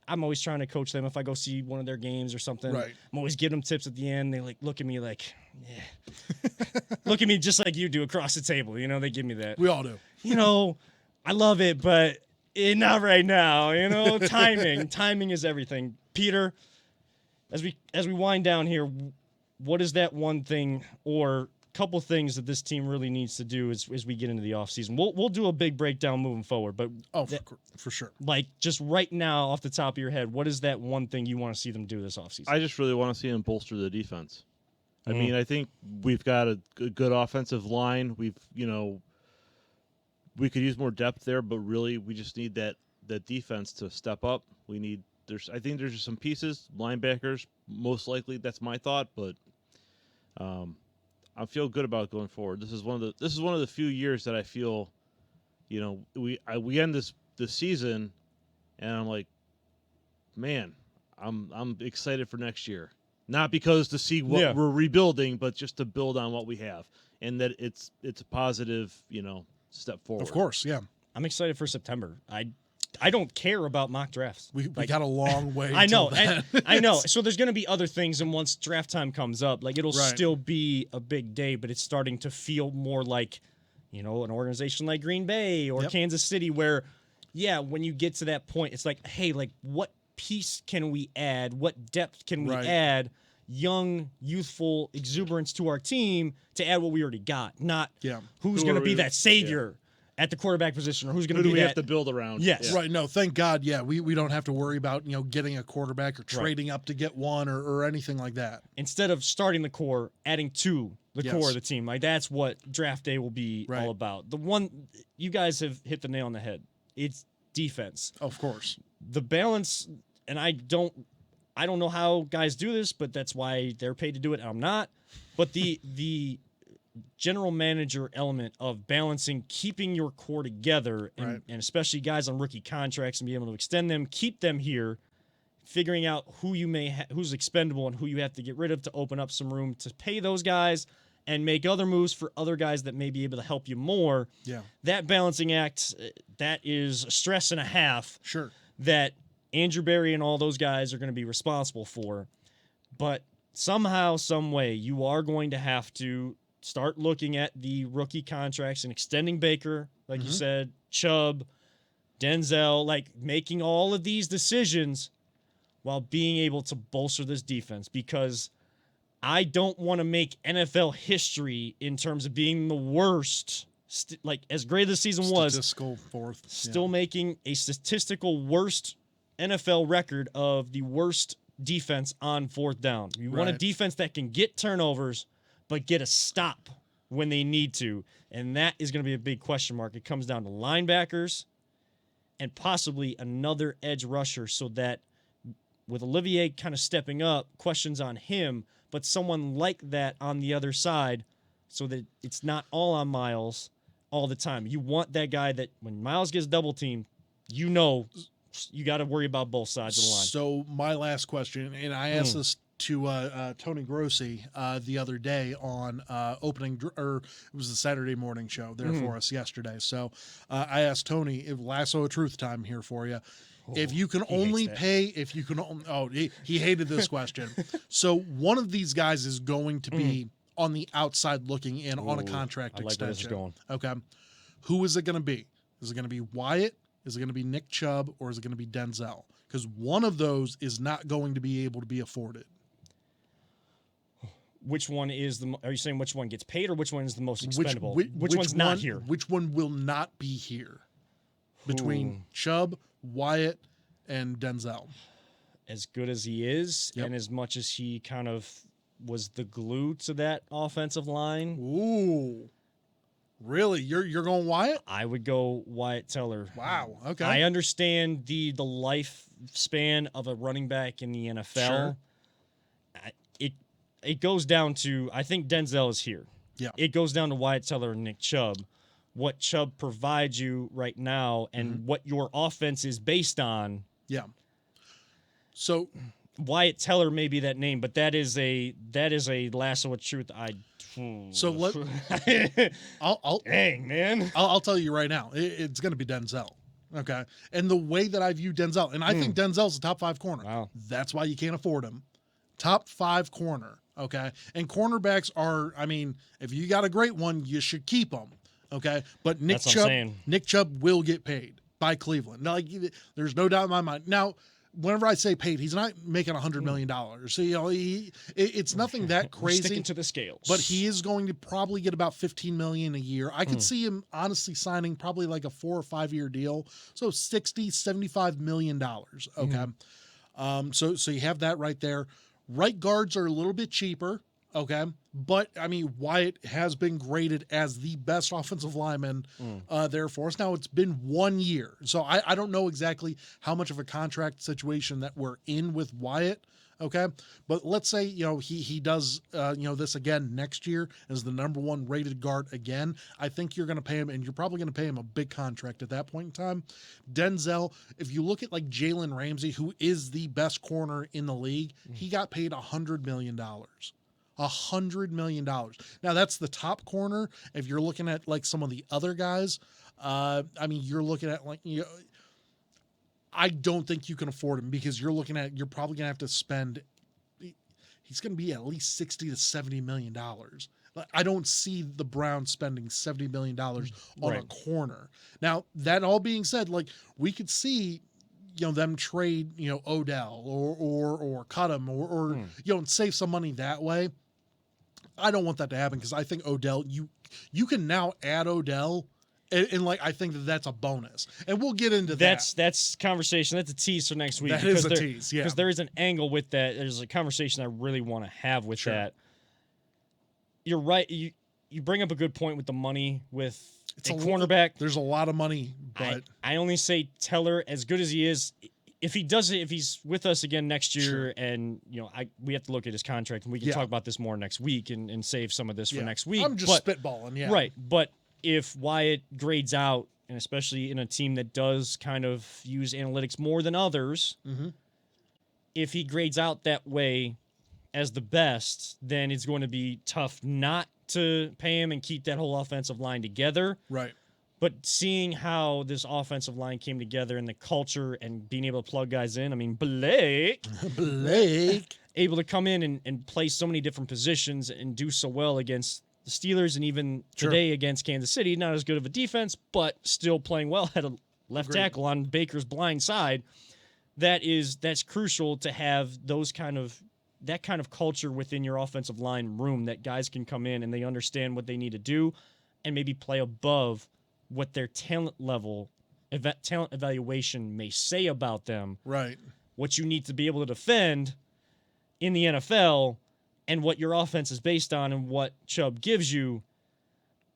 I'm always trying to coach them if I go see one of their games or something. Right. I'm always giving them tips at the end. They like look at me like, look at me just like you do across the table. You know, they give me that. We all do. You know, I love it, but not right now. You know, timing is everything. Peter, as we wind down here, what is that one thing or couple things that this team really needs to do as we get into the offseason? We'll do a big breakdown moving forward, but Oh, for sure. like just right now off the top of your head, what is that one thing you want to see them do this offseason? I just really want to see him bolster the defense. I Mm. mean, I think we've got a good offensive line. We could use more depth there, but really we just need that defense to step up. I think there's just some pieces, linebackers, most likely. That's my thought, but I feel good about going forward. This is one of the few years that I feel, you know, we end this season, and I'm like, man, I'm excited for next year. Not because to see what we're rebuilding, but just to build on what we have, and that it's a positive, you know, step forward. Of course, yeah. I'm excited for September. I don't care about mock drafts. We Like, got a long way. I know, till then. and I know. So there's going to be other things, and once draft time comes up, like it'll Right. still be a big day, but it's starting to feel more like, you know, an organization like Green Bay or Yep. Kansas City, where, yeah, when you get to that point, it's like, hey, like what piece can we add? What depth can we Right. add? Young, youthful exuberance to our team to add what we already got, not Yeah. who's Who going to are be we- that savior at the quarterback position or who's going Who to do be we that. have to build around? Yes. Right. No, thank God. Yeah. We don't have to worry about, you know, getting a quarterback or trading up to get one or anything like that. Instead of starting the core, adding to the Yes. core of the team. Like that's what draft day will be Right. all about. The one you guys have hit the nail on the head. It's defense. Of course. The balance, and I don't know how guys do this, but that's why they're paid to do it. And I'm not. But the general manager element of balancing, keeping your core together, and, Right. and especially guys on rookie contracts and being able to extend them, keep them here, figuring out who you who's expendable and who you have to get rid of to open up some room to pay those guys and make other moves for other guys that may be able to help you more. Yeah. That balancing act, that is a stress and a half Sure. that Andrew Berry and all those guys are going to be responsible for. But somehow, some way, you are going to have to start looking at the rookie contracts and extending Baker, like you said, Chubb, Denzel, like making all of these decisions while being able to bolster this defense, because I don't want to make NFL history in terms of being the worst. Like, as great as the season was, Statistical fourth. still making a statistical worst NFL record of the worst defense on fourth down. You want a Right. defense that can get turnovers, but get a stop when they need to. And that is going to be a big question mark. It comes down to linebackers and possibly another edge rusher, so that with Olivier kind of stepping up, questions on him, but someone like that on the other side, so that it's not all on Miles all the time. You want that guy that when Miles gets double teamed, you know you got to worry about both sides of the line. So my last question, and I asked this to Tony Grossi the other day on or it was the Saturday morning show there for us yesterday. So I asked Tony, if lasso of truth time here for you. If you can only pay, if you can, he hated this question. So one of these guys is going to be on the outside looking in on a contract I like where this is extension. going. Okay. Who is it going to be? Is it going to be Wyatt? Is it going to be Nick Chubb? Or is it going to be Denzel? Because one of those is not going to be able to be afforded. Which one is are you saying which one gets paid, or which one is the most expendable? Which one's not one- here? Which one will not be here? Between Chubb, Wyatt, and Denzel. As good as he is, Yep. and as much as he kind of was the glue to that offensive line, Ooh. Really? You're going Wyatt? I would go Wyatt Teller. Wow. Okay. I understand the lifespan of a running back in the NFL. Sure. It goes down to, I think Denzel is here. Yeah. It goes down to Wyatt Teller and Nick Chubb. What Chubb provides you right now and what your offense is based on. Yeah. So Wyatt Teller may be that name, but that is a lasso of truth. So I'll dang, man. I'll tell you right now, it's going to be Denzel. Okay. And the way that I view Denzel, and I think Denzel's a top 5 corner. Wow. That's why you can't afford him. Top 5 corner. Okay. And cornerbacks are, I mean, if you got a great one, you should keep them. Okay. But That's what I'm saying. Nick Chubb will get paid by Cleveland. Now, like, there's no doubt in my mind. Now, whenever I say paid, he's not making $100 million. So, you know, it's nothing that We're crazy. sticking to the scales. But he is going to probably get about $15 million a year. I could see him honestly signing probably like a 4 or 5 year deal. So $75 million. Okay. So you have that right there. Right guards are a little bit cheaper. Okay. But I mean, Wyatt has been graded as the best offensive lineman there for us. Now it's been 1 year. So I don't know exactly how much of a contract situation that we're in with Wyatt. Okay. But let's say, you know, he does, this again next year as the number 1 rated guard again. I think you're going to pay him, and you're probably going to pay him a big contract at that point in time. Denzel, if you look at like Jalen Ramsey, who is the best corner in the league, he got paid $100 million. $100 million. Now that's the top corner. If you're looking at like some of the other guys, I mean, you're looking at like, you know, I don't think you can afford him, because you're probably gonna have to spend. He's gonna be at least $60 to $70 million. I don't see the Browns spending $70 million on a corner. Now, that all being said, like, we could see, you know, them trade, you know, Odell or cut him or you know, and save some money that way. I don't want that to happen, because I think Odell, you can now add Odell. And like, I think that's a bonus, and we'll get into that. That's conversation. That's a tease for next week. That is a tease, yeah. Because there is an angle with that. There's a conversation I really want to have with that. You're right. You bring up a good point with the money with It's a a cornerback. There's a lot of money, but I only say Teller, as good as he is, if he's with us again next year, and you know, we have to look at his contract, and we can talk about this more next week and save some of this for next week. I'm just spitballing, yeah. Right, but if Wyatt grades out, and especially in a team that does kind of use analytics more than others, if he grades out that way as the best, then it's going to be tough not to pay him and keep that whole offensive line together. Right. But seeing how this offensive line came together and the culture and being able to plug guys in, I mean, Blake Blake able to come in and play so many different positions and do so well against the Steelers, and even Sure. today against Kansas City, not as good of a defense, but still playing well, had a left Agreed. tackle on Baker's blind side. That's crucial to have that kind of culture within your offensive line room, that guys can come in and they understand what they need to do and maybe play above what their talent evaluation may say about them, Right. what you need to be able to defend in the NFL, and what your offense is based on and what Chubb gives you.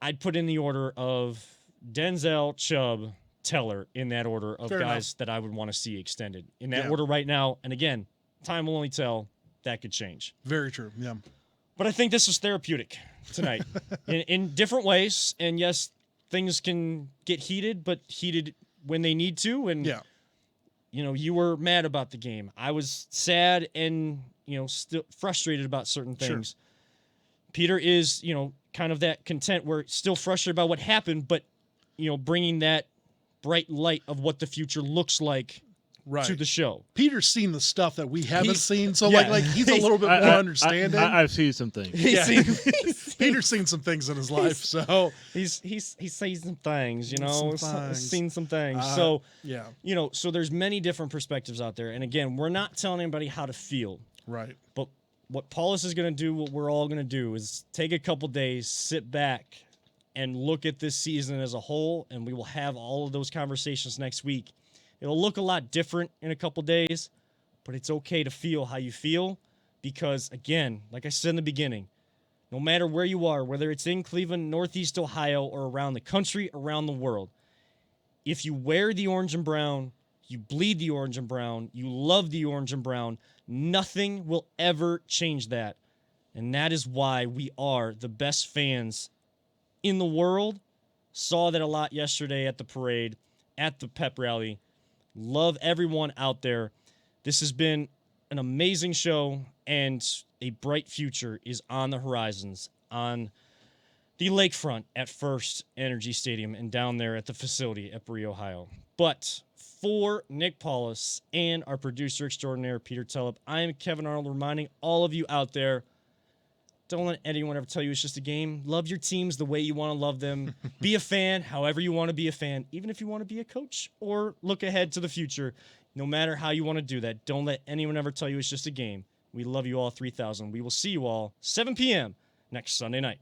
I'd put in the order of Denzel, Chubb, Teller, in that order of Fair guys that I would want to see extended in that Yeah. order right now. And again, time will only tell. That could change. Very true. Yeah. But I think this was therapeutic tonight in different ways. And yes, things can get heated, but heated when they need to. And, Yeah. you were mad about the game. I was sad and, still frustrated about certain Sure. things. Peter is, kind of that content where still frustrated about what happened, but, bringing that bright light of what the future looks like Right. to the show. Peter's seen the stuff that we haven't He's- seen, so yeah. like he's a little bit more understanding. I've seen some things. Yeah. He's Peter's seen some things in his life, so he's seen some things, Some things. seen some things. Uh, So, yeah, so there's many different perspectives out there. And again, we're not telling anybody how to feel, right. but what Paulus is going to do, what we're all going to do, is take a couple days, sit back, and look at this season as a whole, and we will have all of those conversations next week. It'll look a lot different in a couple days, but it's okay to feel how you feel because, again, like I said in the beginning, no matter where you are, whether it's in Cleveland, Northeast Ohio, or around the country, around the world, if you wear the orange and brown, you bleed the orange and brown, you love the orange and brown, nothing will ever change that. And that is why we are the best fans in the world. Saw that a lot yesterday at the parade, at the pep rally. Love everyone out there. This has been an amazing show, and a bright future is on the horizons on the lakefront at First Energy Stadium and down there at the facility at Bree, Ohio. But for Nick Paulus and our producer extraordinaire, Peter Telep, I am Kevin Arnold, reminding all of you out there, don't let anyone ever tell you it's just a game. Love your teams the way you want to love them. Be a fan however you want to be a fan, even if you want to be a coach or look ahead to the future. No matter how you want to do that, don't let anyone ever tell you it's just a game. We love you all 3,000. We will see you all 7 p.m. next Sunday night.